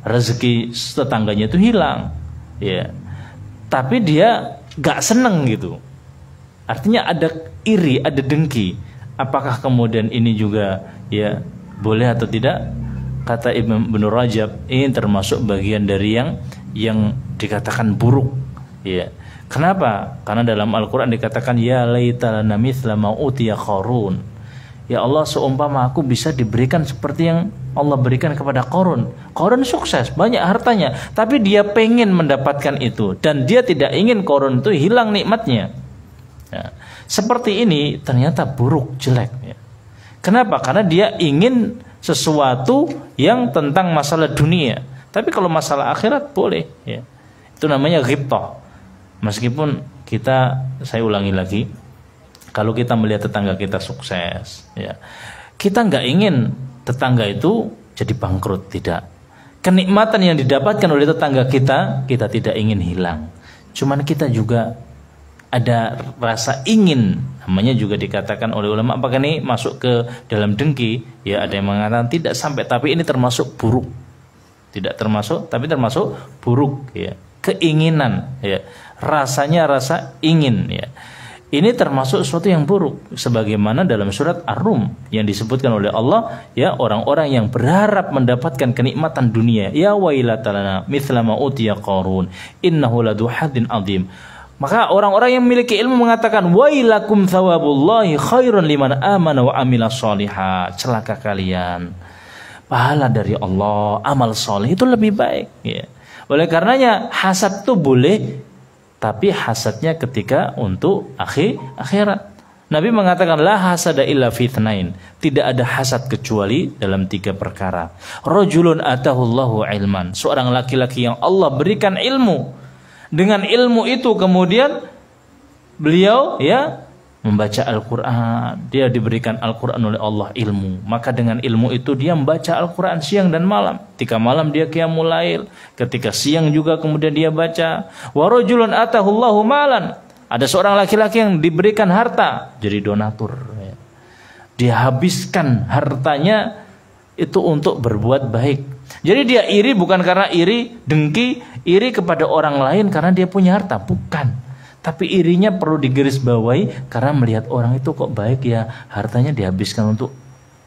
rezeki tetangganya itu hilang. Tapi dia nggak seneng gitu. Artinya ada iri, ada dengki. Apakah kemudian ini juga boleh atau tidak? Kata Ibnu Rajab, ini termasuk bagian dari yang dikatakan buruk. Kenapa? Karena dalam Al-Quran dikatakan ya laita lana mithla ma utiya Qarun. Ya Allah, seumpama aku bisa diberikan seperti yang Allah berikan kepada Qarun. Qarun sukses, banyak hartanya, tapi dia pengen mendapatkan itu dan dia tidak ingin Qarun itu hilang nikmatnya. Seperti ini ternyata buruk, jelek. Kenapa? Karena dia ingin sesuatu yang tentang masalah dunia. Tapi kalau masalah akhirat boleh. Itu namanya ghibtah. Meskipun saya ulangi lagi, kalau kita melihat tetangga kita sukses, kita nggak ingin tetangga itu jadi bangkrut, tidak. Kenikmatan yang didapatkan oleh tetangga kita tidak ingin hilang. Cuman kita juga ada rasa ingin, namanya juga dikatakan oleh ulama, apakah ini masuk ke dalam dengki? Ada yang mengatakan tidak sampai, tapi ini termasuk buruk. Tidak termasuk, tapi termasuk buruk. Keinginan, rasanya rasa ingin. Ini termasuk sesuatu yang buruk, sebagaimana dalam surat Ar-Rum yang disebutkan oleh Allah, orang-orang yang berharap mendapatkan kenikmatan dunia, ya wailatalana mithla ma utiya Qarun innahu ladu haddin azim. Maka orang-orang yang memiliki ilmu mengatakan wailakum thawabullahi khairun liman amana wa amila sholihat. Celaka kalian, pahala dari Allah, amal soleh itu lebih baik. Oleh karenanya hasad itu boleh, tapi hasadnya ketika untuk akhirat. Nabi mengatakan la hasada illa fitnain. Tidak ada hasad kecuali dalam 3 perkara. Rajulun atahullahu ilman. Seorang laki-laki yang Allah berikan ilmu. Dengan ilmu itu kemudian beliau membaca Al-Quran. Dia diberikan Al-Quran oleh Allah ilmu. Maka dengan ilmu itu dia membaca Al-Quran siang dan malam. Ketika malam dia qiyamul lail, ketika siang juga kemudian dia baca. Wa rajulun atahullahu malan. Ada seorang laki-laki yang diberikan harta, jadi donatur. Dia habiskan hartanya itu untuk berbuat baik. Jadi dia iri bukan karena iri, dengki, iri kepada orang lain karena dia punya harta, bukan. Tapi irinya perlu digarisbawahi karena melihat orang itu kok baik hartanya dihabiskan untuk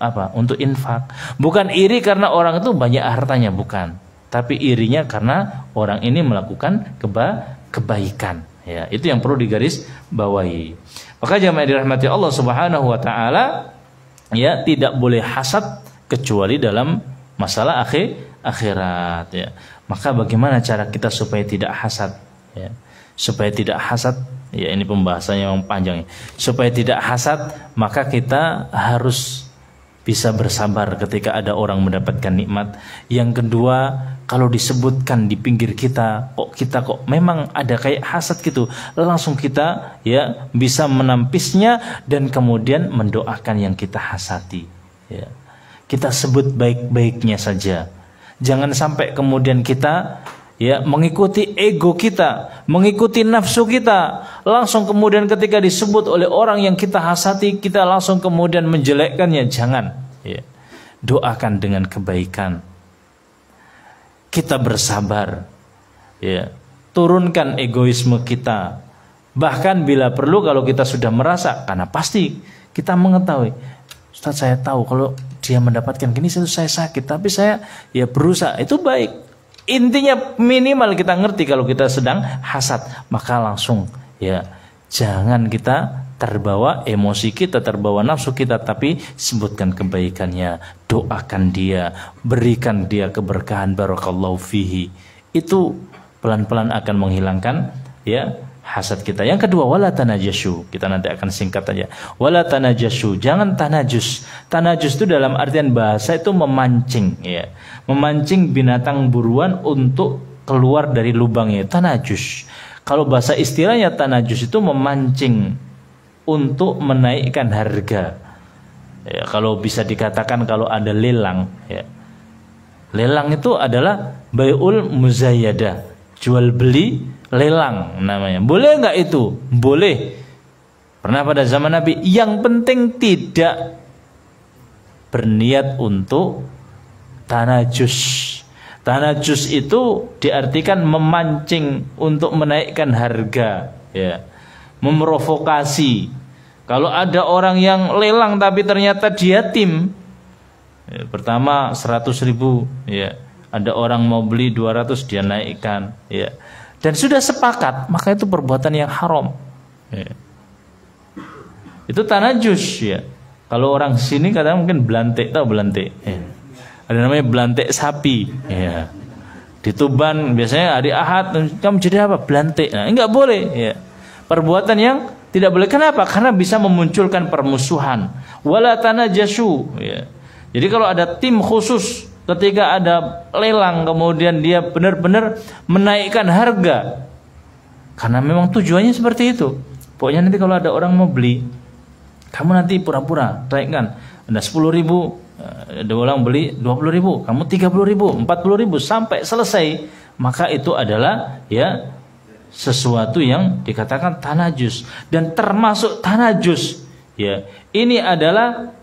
apa? Untuk infak. Bukan iri karena orang itu banyak hartanya, bukan. Tapi irinya karena orang ini melakukan kebaikan. Ya, itu yang perlu digaris bawahi. Maka jamaah dirahmati Allah Subhanahu wa taala, ya, tidak boleh hasad kecuali dalam masalah akhirat, ya. Maka bagaimana cara kita supaya tidak hasad, ya? Supaya tidak hasad, ya, ini pembahasannya yang panjang, ya. Supaya tidak hasad, maka kita harus bisa bersabar ketika ada orang mendapatkan nikmat. Yang kedua, kalau disebutkan di pinggir kita kok memang ada kayak hasad gitu, langsung kita, ya, bisa menampisnya dan kemudian mendoakan yang kita hasati, ya. Kita sebut baik-baiknya saja. Jangan sampai kemudian kita, ya, mengikuti ego kita, mengikuti nafsu kita, langsung kemudian ketika disebut oleh orang yang kita hasati, kita langsung kemudian menjelekkannya. Jangan, ya. Doakan dengan kebaikan. Kita bersabar, ya. Turunkan egoisme kita. Bahkan bila perlu, kalau kita sudah merasa, karena pasti kita mengetahui, Ustaz, saya tahu kalau dia mendapatkan gini saya sakit, tapi saya, ya, berusaha. Itu baik. Intinya minimal kita ngerti kalau kita sedang hasad, maka langsung, ya, jangan kita terbawa emosi kita, terbawa nafsu kita, tapi sebutkan kebaikannya, doakan dia, berikan dia keberkahan, barakallahu fihi. Itu pelan-pelan akan menghilangkan, ya, hasad kita. Yang kedua, wala tanajashu. Kita nanti akan singkat aja. Wala tanajashu, jangan tanajus. Tanajus itu dalam artian bahasa itu memancing, ya. Memancing binatang buruan untuk keluar dari lubangnya. Tanajus. Kalau bahasa istilahnya tanajus itu memancing untuk menaikkan harga. Ya, kalau bisa dikatakan kalau ada lelang, ya. Lelang itu adalah bai'ul muzayyadah, jual beli lelang namanya. Boleh nggak itu? Boleh. Pernah pada zaman Nabi. Yang penting tidak berniat untuk tanajus. Tanajus itu diartikan memancing untuk menaikkan harga, ya. Memprovokasi. Kalau ada orang yang lelang tapi ternyata dia tim, ya, pertama 100.000, ya. Ada orang mau beli 200, dia naikkan, ya. Dan sudah sepakat, maka itu perbuatan yang haram, ya. Itu tanajus, ya. Kalau orang sini kadang mungkin belantik, tahu belantik, ya. Ada namanya belantik sapi, ya. Di Tuban biasanya hari Ahad, kamu jadi apa? Belantik. Nah, enggak boleh, ya. Perbuatan yang tidak boleh. Kenapa? Karena bisa memunculkan permusuhan. Wala tanajashu, ya. Jadi kalau ada tim khusus ketika ada lelang, kemudian dia benar-benar menaikkan harga, karena memang tujuannya seperti itu. Pokoknya nanti kalau ada orang mau beli, kamu nanti pura-pura naikkan. Ada 10.000, ada orang beli 20.000, kamu 30.000, 40.000 sampai selesai. Maka itu adalah, ya, sesuatu yang dikatakan tanajus. Dan termasuk tanajus, ya, ini adalah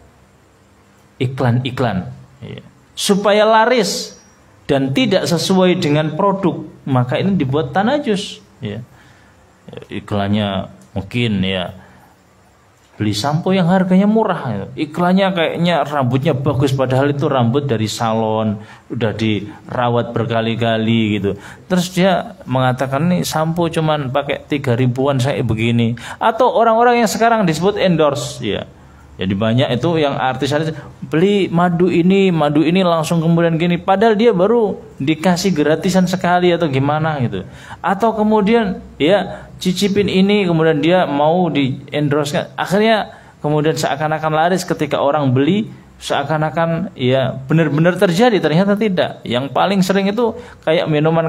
iklan-iklan, ya, supaya laris dan tidak sesuai dengan produk, maka ini dibuat tanajus, ya. Iklannya mungkin, ya, beli sampo yang harganya murah, iklannya kayaknya rambutnya bagus, padahal itu rambut dari salon, udah dirawat berkali-kali gitu. Terus dia mengatakan nih sampo cuman pakai 3.000-an saya begini. Atau orang-orang yang sekarang disebut endorse, ya. Jadi banyak itu yang artis-artis beli madu ini langsung kemudian gini, padahal dia baru dikasih gratisan sekali atau gimana gitu. Atau kemudian, ya, cicipin ini, kemudian dia mau di endorse, akhirnya kemudian seakan-akan laris ketika orang beli, seakan-akan, ya, benar-benar terjadi, ternyata tidak. Yang paling sering itu kayak minuman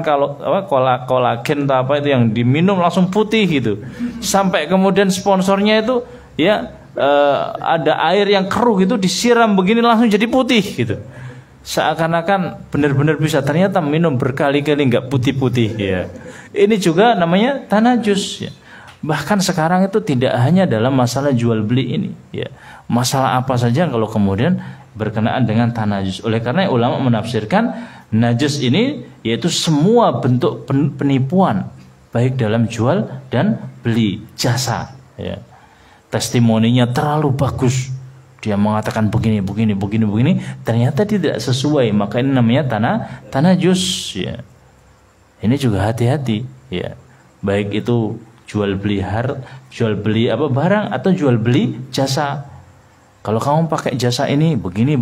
kolagen atau apa itu yang diminum langsung putih gitu. Sampai kemudian sponsornya itu, ya, ada air yang keruh gitu disiram begini langsung jadi putih gitu. Seakan-akan benar-benar bisa, ternyata minum berkali-kali nggak putih-putih, ya. Ini juga namanya tanajus, ya. Bahkan sekarang itu tidak hanya dalam masalah jual beli ini, ya. Masalah apa saja kalau kemudian berkenaan dengan tanajus. Oleh karena ulama menafsirkan najis ini yaitu semua bentuk penipuan, baik dalam jual dan beli jasa, ya. Testimoninya terlalu bagus, dia mengatakan begini, ternyata tidak sesuai, maka ini namanya tanajus ya. Ini juga hati-hati ya. Baik itu jual beli barang atau jual beli jasa. Kalau kamu pakai jasa ini begini,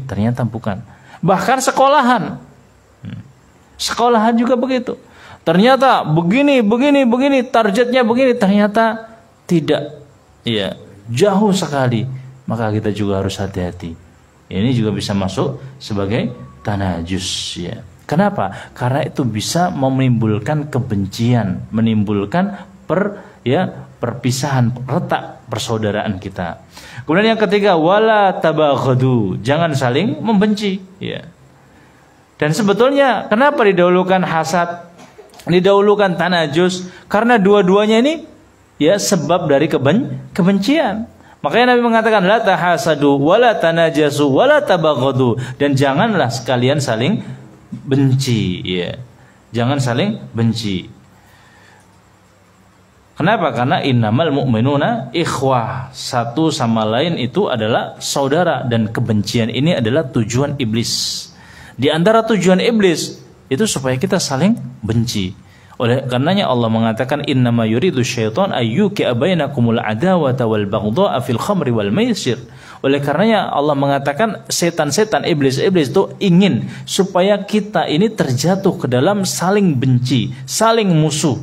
ternyata bukan. Bahkan sekolahan juga begitu. Ternyata begini, targetnya begini, ternyata tidak. Ya, jauh sekali. Maka kita juga harus hati-hati. Ini juga bisa masuk sebagai tanajus ya. Kenapa? Karena itu bisa menimbulkan kebencian, menimbulkan perpisahan, retak persaudaraan kita. Kemudian yang ketiga, wala tabaghadu, jangan saling membenci ya. Dan sebetulnya kenapa didahulukan hasad, didahulukan tanajus? Karena dua-duanya ini ya sebab dari kebencian. Makanya Nabi mengatakan la tahasadu wala tanajasu wala tabaghadu, dan janganlah sekalian saling benci ya. Jangan saling benci. Kenapa? Karena innamal mu'minuna ikhwah, satu sama lain itu adalah saudara, dan kebencian ini adalah tujuan iblis. Di antara tujuan iblis itu supaya kita saling benci. Oleh karenanya Allah mengatakan innama yuridu syaitan ayyuki bainakumul adawata wal baghdha'a fil khamri wal maisir. Oleh karenanya Allah mengatakan setan-setan, iblis-iblis itu ingin supaya kita ini terjatuh ke dalam saling benci, saling musuh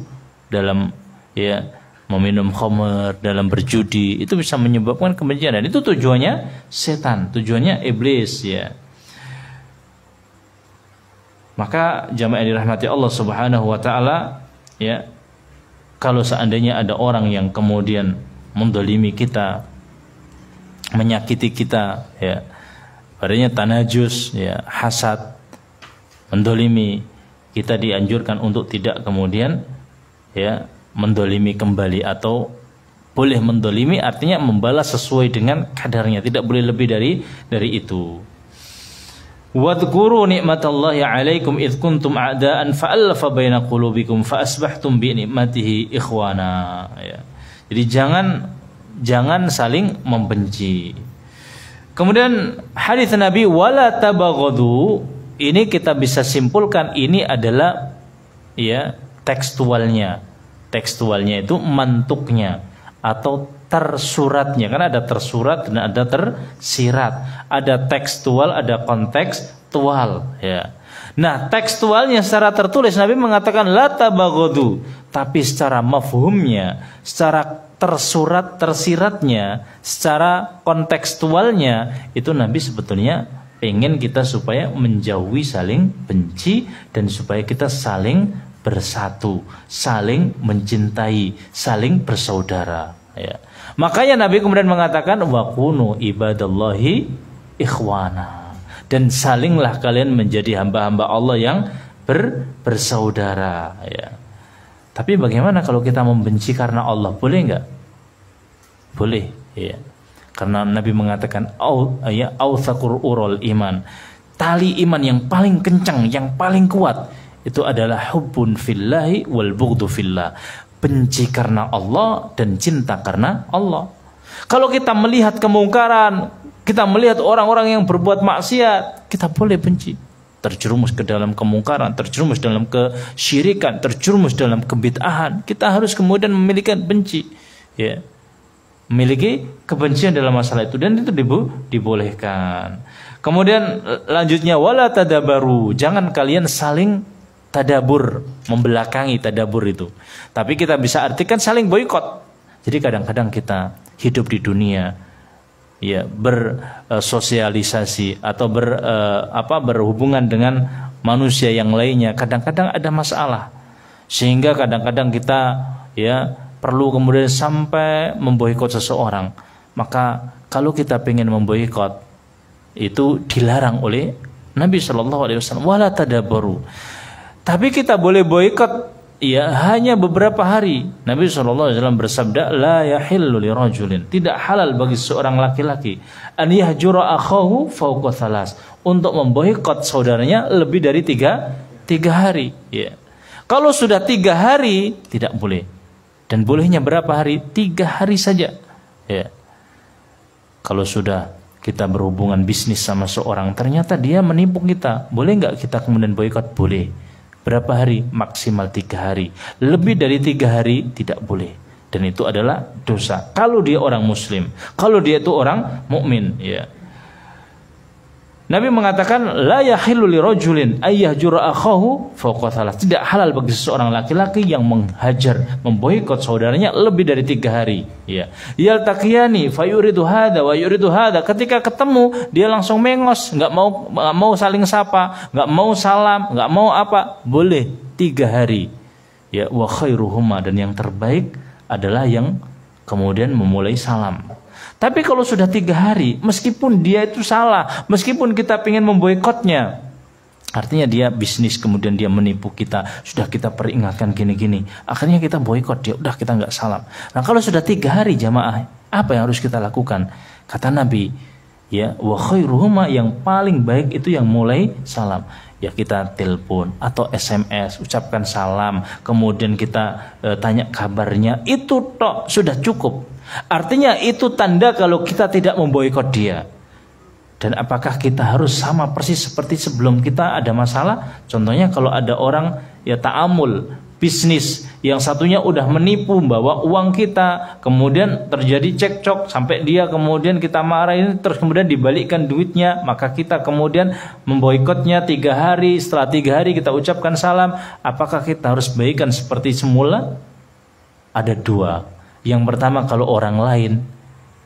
dalam ya meminum khamr, dalam berjudi. Itu bisa menyebabkan kebencian, dan itu tujuannya setan, tujuannya iblis ya. Maka jamaah yang dirahmati Allah Subhanahu wa taala ya, kalau seandainya ada orang yang kemudian mendolimi kita, menyakiti kita ya, padanya tanajus ya, hasad, mendolimi, kita dianjurkan untuk tidak kemudian ya mendolimi kembali, atau boleh mendolimi artinya membalas sesuai dengan kadarnya, tidak boleh lebih dari itu. Wadhkuru ni'matallahi 'alaikum id kuntum a'daan fa'alafa baina qulubikum fa asbahtum bi ni'matihi ikhwana ya. Jadi jangan saling membenci. Kemudian hadis Nabi wala tabaghadu, ini kita bisa simpulkan ini adalah ya tekstualnya. Tekstualnya itu mantuknya atau tersuratnya, karena ada tersurat dan ada tersirat, ada tekstual, ada kontekstual ya. Nah, tekstualnya secara tertulis Nabi mengatakan la tabaghadu, tapi secara mafhumnya, secara tersurat tersiratnya, secara kontekstualnya itu Nabi sebetulnya ingin kita supaya menjauhi saling benci, dan supaya kita saling bersatu, saling mencintai, saling bersaudara ya. Makanya Nabi kemudian mengatakan wa kunu ibadallahi ikhwana, dan salinglah kalian menjadi hamba-hamba Allah yang bersaudara ya. Tapi bagaimana kalau kita membenci karena Allah, boleh enggak? Boleh ya. Karena Nabi mengatakan autsaqur urul iman, tali iman yang paling kencang, yang paling kuat itu adalah hubbun fillahi wal bughdu fillah, benci karena Allah dan cinta karena Allah. Kalau kita melihat kemungkaran, kita melihat orang-orang yang berbuat maksiat, kita boleh benci, terjerumus ke dalam kemungkaran, terjerumus dalam kesyirikan, terjerumus dalam kebid'ahan, kita harus kemudian memiliki benci ya, memiliki kebencian dalam masalah itu, dan itu dibolehkan. Kemudian lanjutnya wala tadabaru, jangan kalian saling tadabur, membelakangi tadabur itu. Tapi kita bisa artikan saling boikot. Jadi kadang-kadang kita hidup di dunia ya, bersosialisasi atau berhubungan dengan manusia yang lainnya, kadang-kadang ada masalah, sehingga kadang-kadang kita ya perlu kemudian sampai memboikot seseorang. Maka kalau kita ingin memboikot, itu dilarang oleh Nabi SAW, wala tadabaru. Tapi kita boleh boikot ya hanya beberapa hari. Nabi SAW bersabda, la yahillu lirajulin, tidak halal bagi seorang laki-laki an yahjura akhahu fawqa thalas, untuk memboikot saudaranya lebih dari tiga hari ya. Kalau sudah 3 hari tidak boleh. Dan bolehnya berapa hari? 3 hari saja ya. Kalau sudah kita berhubungan bisnis sama seorang, ternyata dia menipu kita, boleh nggak kita kemudian boikot? Boleh. Berapa hari? Maksimal 3 hari. Lebih dari 3 hari tidak boleh. Dan itu adalah dosa. Kalau dia orang muslim, kalau dia itu orang mukmin, ya. Nabi mengatakan la yahillu lirajulin ayyahjura akhahu fawqa thalath. Tidak halal bagi seorang laki-laki yang menghajar, memboikot saudaranya lebih dari 3 hari, ya. Yaltaqiyani fayuridu hadza wa yuridu hadza. Ketika ketemu dia langsung mengos, enggak mau saling sapa, enggak mau salam, enggak mau apa. Boleh 3 hari. Ya, wa khairuhuma, dan yang terbaik adalah yang kemudian memulai salam. Tapi kalau sudah 3 hari, meskipun dia itu salah, meskipun kita ingin memboikotnya, artinya dia bisnis kemudian dia menipu kita, sudah kita peringatkan gini-gini, akhirnya kita boikot dia, udah kita nggak salam. Nah kalau sudah 3 hari jamaah, apa yang harus kita lakukan? Kata Nabi, ya, wa khairuhuma, yang paling baik itu yang mulai salam. Ya kita telepon atau SMS, ucapkan salam, kemudian kita tanya kabarnya, itu tok sudah cukup. Artinya itu tanda kalau kita tidak memboikot dia. Dan apakah kita harus sama persis seperti sebelum kita ada masalah? Contohnya kalau ada orang ya ta'amul bisnis, yang satunya udah menipu bawa uang kita, kemudian terjadi cekcok sampai dia kemudian kita marahin, terus kemudian dibalikkan duitnya, maka kita kemudian memboikotnya 3 hari. Setelah 3 hari kita ucapkan salam, apakah kita harus baikan seperti semula? Ada 2. Yang pertama, kalau orang lain,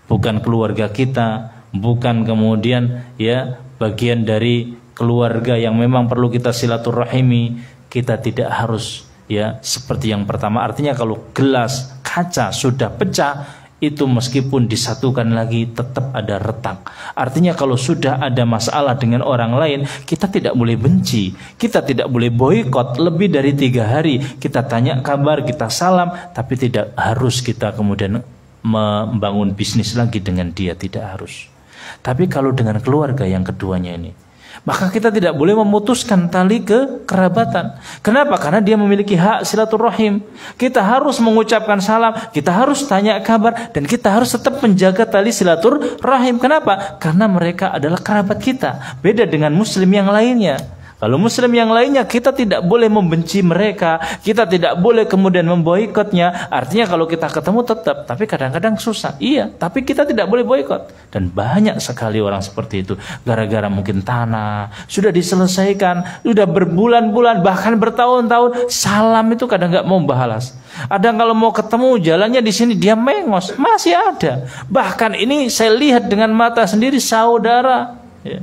bukan keluarga kita, bukan kemudian ya bagian dari keluarga yang memang perlu kita silaturahimi, kita tidak harus ya seperti yang pertama. Artinya kalau gelas kaca sudah pecah, itu meskipun disatukan lagi tetap ada retak. Artinya kalau sudah ada masalah dengan orang lain, kita tidak boleh benci, kita tidak boleh boikot lebih dari 3 hari. Kita tanya kabar, kita salam, tapi tidak harus kita kemudian membangun bisnis lagi dengan dia, tidak harus. Tapi kalau dengan keluarga yang keduanya ini, maka kita tidak boleh memutuskan tali kekerabatan. Kenapa? Karena dia memiliki hak silaturahim. Kita harus mengucapkan salam, kita harus tanya kabar, dan kita harus tetap menjaga tali silaturahim. Kenapa? Karena mereka adalah kerabat kita. Beda dengan muslim yang lainnya. Kalau muslim yang lainnya kita tidak boleh membenci mereka, kita tidak boleh kemudian memboikotnya. Artinya kalau kita ketemu tetap, tapi kadang-kadang susah. Iya, tapi kita tidak boleh boikot. Dan banyak sekali orang seperti itu. Gara-gara mungkin tanah sudah diselesaikan, sudah berbulan-bulan bahkan bertahun-tahun, salam itu kadang nggak mau balas. Ada kalau mau ketemu jalannya di sini dia mengos, masih ada. Bahkan ini saya lihat dengan mata sendiri saudara. Ya.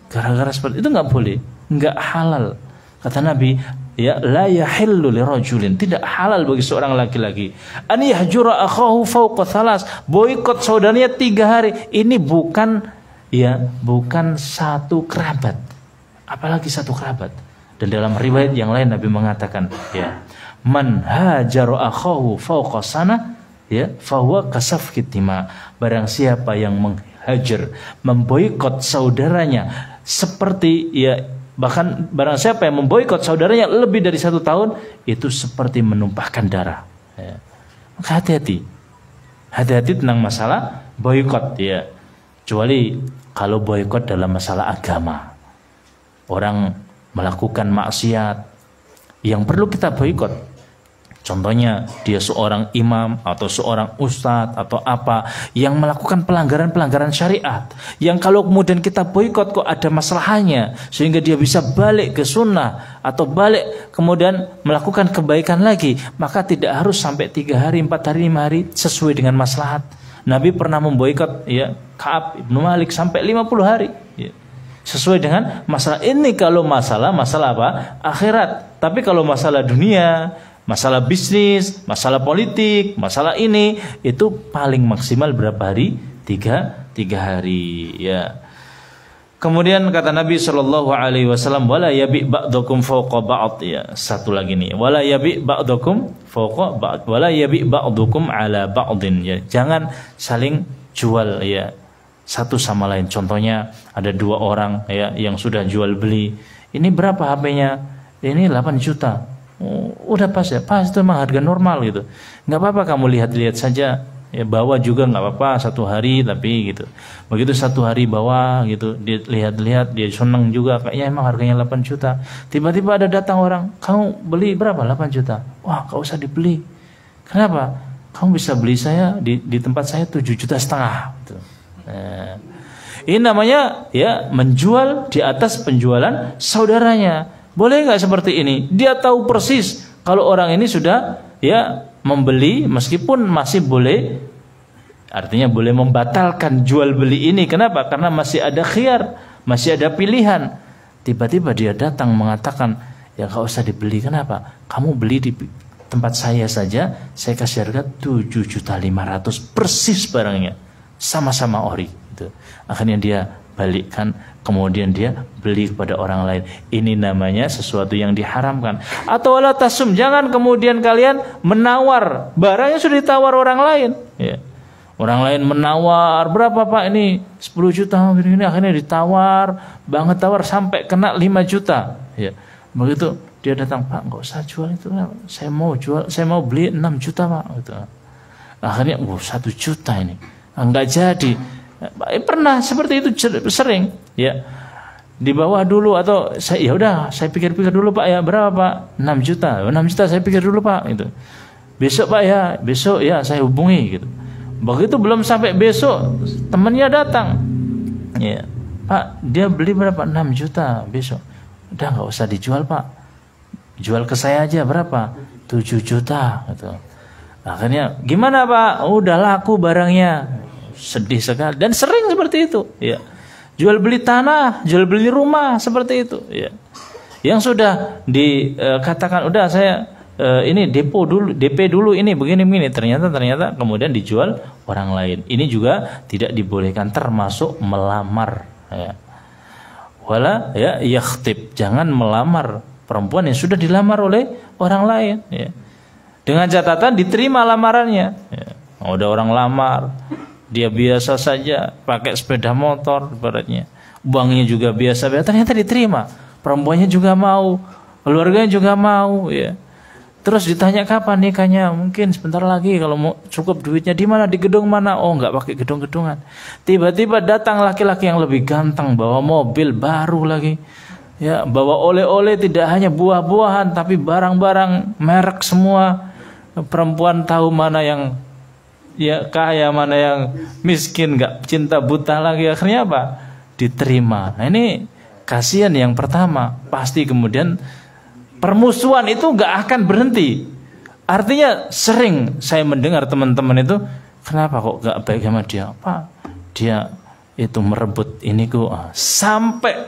Gara-gara seperti itu nggak boleh. Enggak halal. Kata Nabi, ya la yahillu lirajulin, tidak halal bagi seorang laki-laki an yahjura akhahu fawqa thalas, boikot saudaranya 3 hari. Ini bukan satu kerabat, apalagi satu kerabat. Dan dalam riwayat yang lain Nabi mengatakan, ya, man hajara akhahu fawqa sana, ya, fahuwa kasafkit dima. Barang siapa yang menghajar, memboikot saudaranya seperti ya, bahkan barang siapa yang memboikot saudaranya lebih dari 1 tahun, itu seperti menumpahkan darah. Ya. Maka hati-hati, hati-hati tentang masalah boikot, ya. Kecuali kalau boikot dalam masalah agama, orang melakukan maksiat yang perlu kita boikot. Contohnya dia seorang imam atau seorang ustadz atau apa yang melakukan pelanggaran-pelanggaran syariat, yang kalau kemudian kita boikot kok ada masalahnya sehingga dia bisa balik ke sunnah atau balik kemudian melakukan kebaikan lagi, maka tidak harus sampai 3 hari, 4 hari, 5 hari sesuai dengan maslahat. Nabi pernah memboikot ya Ka'ab ibnu Malik sampai 50 hari ya, sesuai dengan masalah. Ini kalau masalah apa? Akhirat. Tapi kalau masalah dunia, masalah bisnis, masalah politik, masalah ini, itu paling maksimal berapa hari? 3 hari ya. Kemudian kata Nabi SAW, wala yabi ba'dukum fawqa ba'd, ya. Satu lagi nih, wala yabi ba'dukum fawqa ba'd, wala yabi ba'dukum ala ba'din, ya. Jangan saling jual ya satu sama lain. Contohnya ada 2 orang ya yang sudah jual beli. Ini berapa HP-nya? Ini 8 juta. Udah pas ya, pas, itu memang harga normal gitu. Nggak apa-apa kamu lihat-lihat saja, Ya bawa juga nggak apa-apa 1 hari, tapi gitu. Begitu 1 hari bawa gitu, dia lihat-lihat, dia seneng juga, kayaknya emang harganya 8 juta. Tiba-tiba ada datang orang, kamu beli berapa? 8 juta. Wah, nggak usah dibeli. Kenapa? Kamu bisa beli saya di tempat saya 7,5 juta gitu. Ini namanya ya menjual di atas penjualan saudaranya. Boleh nggak seperti ini? Dia tahu persis kalau orang ini sudah ya membeli, meskipun masih boleh, artinya boleh membatalkan jual beli ini. Kenapa? Karena masih ada khiyar, masih ada pilihan. Tiba-tiba dia datang mengatakan, ya nggak usah dibeli. Kenapa? Kamu beli di tempat saya saja, saya kasih harga 7,5 juta persis barangnya, sama-sama ori. Gitu. Akhirnya dia balikkan, kemudian dia beli kepada orang lain. Ini namanya sesuatu yang diharamkan. Atau wala tasum, jangan kemudian kalian menawar barangnya sudah ditawar orang lain. Ya. Orang lain menawar, berapa Pak ini? 10 juta ini, akhirnya ditawar, banget tawar sampai kena 5 juta. Ya. Begitu dia datang, Pak nggak usah jual itu, saya mau jual, saya mau beli 6 juta Pak. Gitu. Akhirnya 1 juta ini, nggak jadi. Pernah seperti itu sering, ya. Di bawah dulu atau saya ya udah saya pikir-pikir dulu Pak, ya berapa Pak? 6 juta. 6 juta saya pikir dulu Pak gitu. Besok Pak ya, besok ya saya hubungi gitu. Begitu belum sampai besok temannya datang. Ya. Pak, dia beli berapa? 6 juta besok. Udah nggak usah dijual Pak. Jual ke saya aja berapa? 7 juta gitu. Akhirnya gimana Pak? Udah laku barangnya. Sedih sekali dan sering seperti itu, ya. Jual beli tanah, jual beli rumah seperti itu, ya. Yang sudah dikatakan udah saya ini DP dulu ini begini ternyata kemudian dijual orang lain. Ini juga tidak dibolehkan, termasuk melamar, ya. Wala ya yakhtib, jangan melamar perempuan yang sudah dilamar oleh orang lain, ya. Dengan catatan diterima lamarannya, ya. Udah orang lamar, dia biasa saja, pakai sepeda motor ibaratnya, uangnya juga biasa, ternyata diterima, perempuannya juga mau, keluarganya juga mau, ya. Terus ditanya kapan nikahnya, mungkin sebentar lagi, kalau mau cukup duitnya di mana, di gedung mana, oh nggak pakai gedung-gedungan. Tiba-tiba datang laki-laki yang lebih ganteng, bawa mobil baru lagi, ya, bawa oleh-oleh, tidak hanya buah-buahan tapi barang-barang merek semua. Perempuan tahu mana yang ya kaya, mana yang miskin, nggak cinta buta lagi. Akhirnya apa? Diterima. Nah ini kasihan yang pertama. Pasti kemudian permusuhan itu nggak akan berhenti. Artinya sering saya mendengar teman-teman itu, kenapa kok nggak baik sama dia? Pak, dia itu merebut ini kok, sampai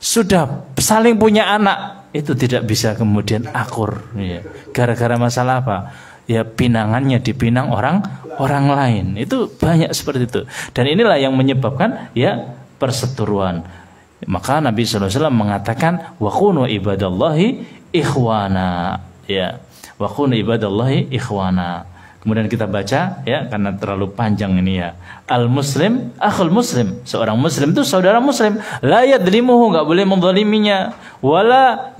sudah saling punya anak itu tidak bisa kemudian akur, ya. Gara-gara masalah apa? Ya pinangannya dipinang orang lain. Itu banyak seperti itu. Dan inilah yang menyebabkan ya perseteruan. Maka Nabi SAW mengatakan wa kunu ibadallahi ikhwana, ya. Wa kunu ibadallahi ikhwana. Kemudian kita baca, ya, karena terlalu panjang ini, ya. Al muslim akhul muslim, seorang muslim itu saudara muslim, la yadlimuhu, enggak boleh menzaliminya, wala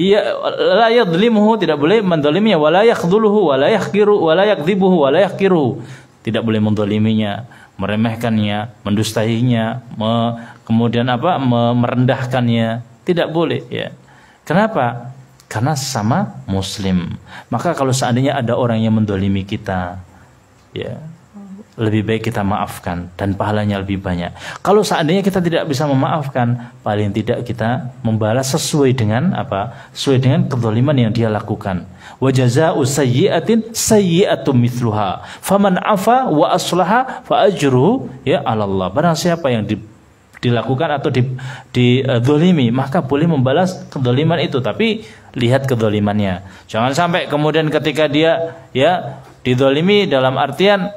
la yadlimuhu, tidak boleh menzaliminya, wala yakhdhuluhu, wala yahqiru, wala yakdzibuhu, wala yahqiru, tidak boleh menzaliminya, meremehkannya, mendustainya, kemudian apa? Merendahkannya, tidak boleh, ya. Kenapa? Karena sesama muslim. Maka kalau seandainya ada orang yang mendolimi kita, ya, lebih baik kita maafkan dan pahalanya lebih banyak. Kalau seandainya kita tidak bisa memaafkan, paling tidak kita membalas sesuai dengan apa? Sesuai dengan kezaliman yang dia lakukan. Wa jazaa'u sayyi'atin sayyi'atun mithluha. Faman 'afa wa aslaha fa ajruhu ya 'ala Allah. Barang siapa yang dilakukan atau dizalimi, maka boleh membalas kezaliman itu, tapi lihat kezalimannya. Jangan sampai kemudian ketika dia ya dizalimi dalam artian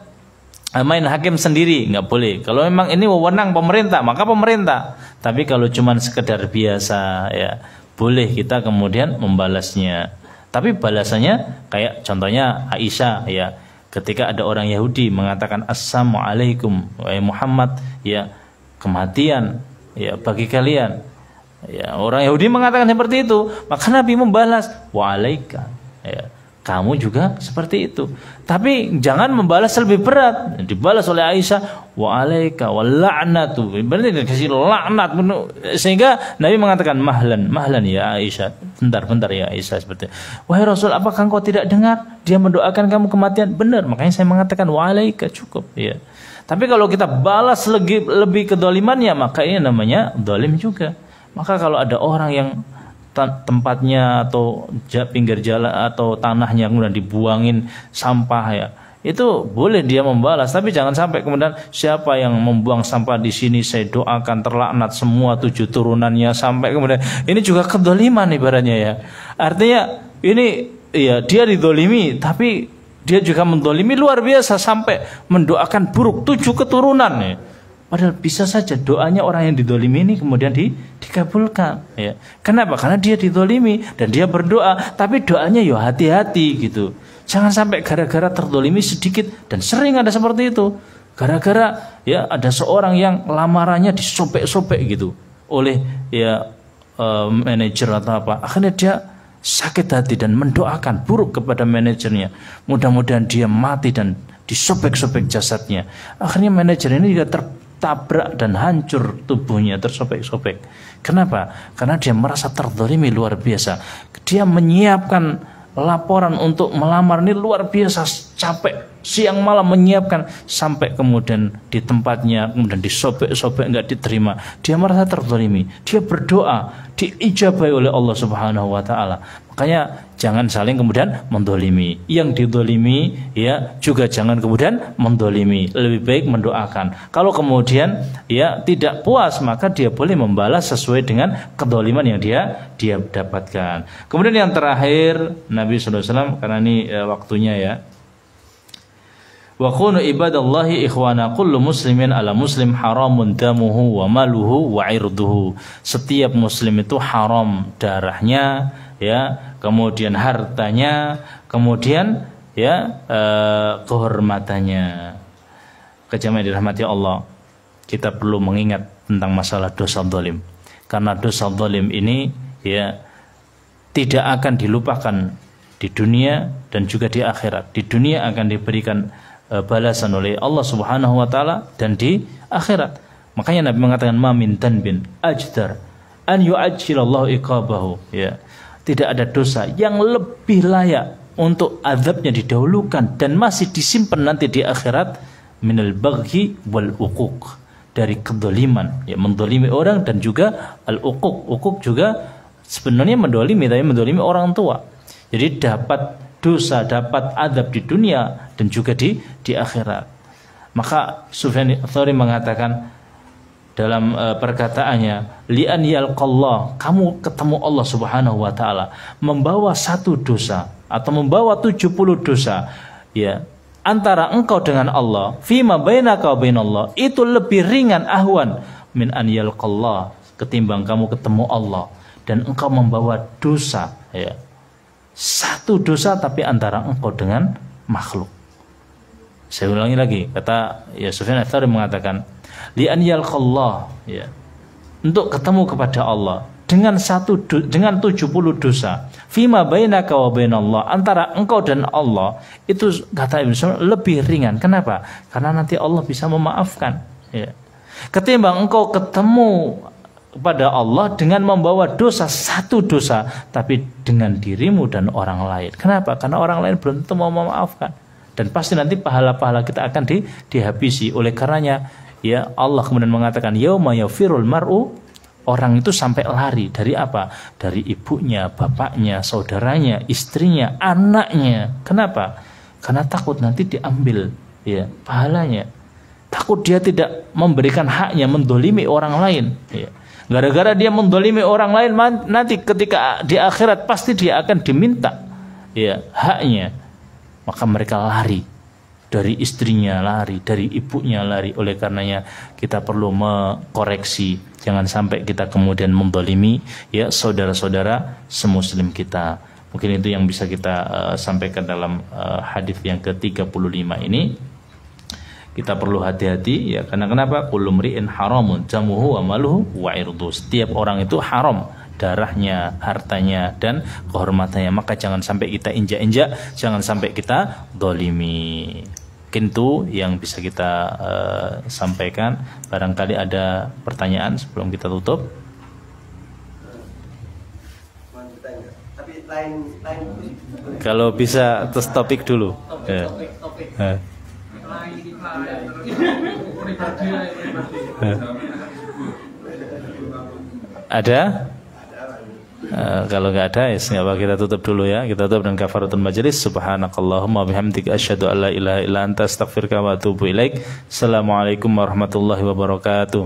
main hakim sendiri, nggak boleh. Kalau memang ini wewenang pemerintah, maka pemerintah. Tapi kalau cuma sekedar biasa, ya boleh kita kemudian membalasnya. Tapi balasannya kayak contohnya Aisyah, ya, ketika ada orang Yahudi mengatakan assalamualaikum wahai Muhammad, ya, kematian ya bagi kalian. Ya, orang Yahudi mengatakan seperti itu, maka Nabi membalas wa'alaika, ya, kamu juga seperti itu. Tapi jangan membalas lebih berat. Dibalas oleh Aisyah, wa alaika wa la'natu. Berarti dikasih laknat. Sehingga Nabi mengatakan, mahlan ya Aisyah. Bentar ya Aisyah, seperti itu. Wahai Rasul, apakah engkau tidak dengar dia mendoakan kamu kematian? Benar, makanya saya mengatakan wa alaika, cukup ya. Tapi kalau kita balas lebih kedolimannya, maka ini namanya dolim juga. Maka kalau ada orang yang tempatnya atau pinggir jalan atau tanahnya kemudian dibuangin sampah ya, itu boleh dia membalas, tapi jangan sampai kemudian siapa yang membuang sampah di sini saya doakan terlaknat semua 7 turunannya, sampai kemudian ini juga kedoliman ibaratnya ya. Artinya ini ya dia didolimi, tapi dia juga mendolimi luar biasa sampai mendoakan buruk 7 keturunan ya. Padahal bisa saja doanya orang yang didolimi ini kemudian dikabulkan ya. Kenapa? Karena dia didolimi dan dia berdoa, tapi doanya ya hati-hati gitu. Jangan sampai gara-gara terdolimi sedikit, dan sering ada seperti itu. Gara-gara ya ada seorang yang lamarannya disobek-sobek gitu oleh ya manajer atau apa, akhirnya dia sakit hati dan mendoakan buruk kepada manajernya. Mudah-mudahan dia mati dan disobek-sobek jasadnya. Akhirnya manajer ini juga tertabrak dan hancur tubuhnya, tersobek-sobek. Kenapa? Karena dia merasa terdolimi luar biasa. Dia menyiapkan laporan untuk melamar ini luar biasa, capek siang malam menyiapkan, sampai kemudian di tempatnya kemudian disobek-sobek, nggak diterima. Dia merasa terdolimi. Dia berdoa, diijabahi oleh Allah Subhanahu wa taala. Makanya jangan saling kemudian mendolimi. Yang didolimi ya juga jangan kemudian mendolimi. Lebih baik mendoakan. Kalau kemudian ya tidak puas, maka dia boleh membalas sesuai dengan kedoliman yang dia dapatkan. Kemudian yang terakhir Nabi SAW, karena ini waktunya ya. Wa kunu ibadallahi ikhwana, kullu muslimin ala muslim haramun damuhu wa maluhu wa irduhu. Setiap muslim itu haram darahnya ya, kemudian hartanya, kemudian ya kehormatannya. Kejamaah dirahmati Allah, kita perlu mengingat tentang masalah dosa zalim. Karena dosa zalim ini ya tidak akan dilupakan di dunia dan juga di akhirat. Di dunia akan diberikan balasan oleh Allah Subhanahu wa taala, dan di akhirat. Makanya Nabi mengatakan ma min tanbin ajdar an yu'ajjilallahu iqabahu ya. Tidak ada dosa yang lebih layak untuk azabnya didahulukan dan masih disimpan nanti di akhirat minal baghi wal uquq, dari kedoliman ya, mendolimi orang, dan juga al uquq. Uquq juga sebenarnya mendolimi, tapi mendolimi orang tua. Jadi dapat dosa, dapat azab di dunia dan juga di akhirat. Maka Sufyan Ats-Tsauri mengatakan dalam perkataannya, li'an yalqallah, kamu ketemu Allah Subhanahu wa taala membawa 1 dosa atau membawa 70 dosa ya, antara engkau dengan Allah, fima bainaka wa bainallah, itu lebih ringan, ahwan min an yalqallah, ketimbang kamu ketemu Allah dan engkau membawa dosa ya, 1 dosa tapi antara engkau dengan makhluk. Saya ulangi lagi, kata ya Sufyan Ats-Tsauri mengatakan li'an yalqallah ya, untuk ketemu kepada Allah dengan 70 dosa, fima bainaka wa bainallah, antara engkau dan Allah, itu kata Ibnu Sa'd lebih ringan. Kenapa? Karena nanti Allah bisa memaafkan ya, ketimbang engkau ketemu kepada Allah dengan membawa dosa, 1 dosa tapi dengan dirimu dan orang lain. Kenapa? Karena orang lain belum tentu mau memaafkan, dan pasti nanti pahala-pahala kita akan dihabisi. Oleh karenanya ya Allah kemudian mengatakan yauma yafirul mar'u, orang itu sampai lari dari apa? Dari ibunya, bapaknya, saudaranya, istrinya, anaknya. Kenapa? Karena takut nanti diambil ya pahalanya. Takut dia tidak memberikan haknya, mendolimi orang lain ya. Gara-gara dia mendolimi orang lain, nanti ketika di akhirat pasti dia akan diminta ya haknya. Maka mereka lari dari istrinya, lari dari ibunya, lari. Oleh karenanya kita perlu mengkoreksi, jangan sampai kita kemudian mendolimi ya saudara-saudara semuslim kita. Mungkin itu yang bisa kita sampaikan dalam hadis yang ke-35 ini. Kita perlu hati-hati ya, karena kenapa? Kullu mri'in haramun jamuhu wa maluhu wa irdu. Setiap orang itu haram darahnya, hartanya, dan kehormatannya. Maka jangan sampai kita injak-injak, jangan sampai kita dolimi. Mungkin itu yang bisa kita sampaikan. Barangkali ada pertanyaan sebelum kita tutup. Kalau bisa terus topik dulu. Ada? Kalau nggak ada, ya nggak apa, kita tutup dulu ya. Kita tutup dengan kafaratul majelis. Subhanakallahumma bihamdika asyhadu an la ilaha illa anta astaghfiruka wa atubu ilaik. Assalamualaikum warahmatullahi wabarakatuh.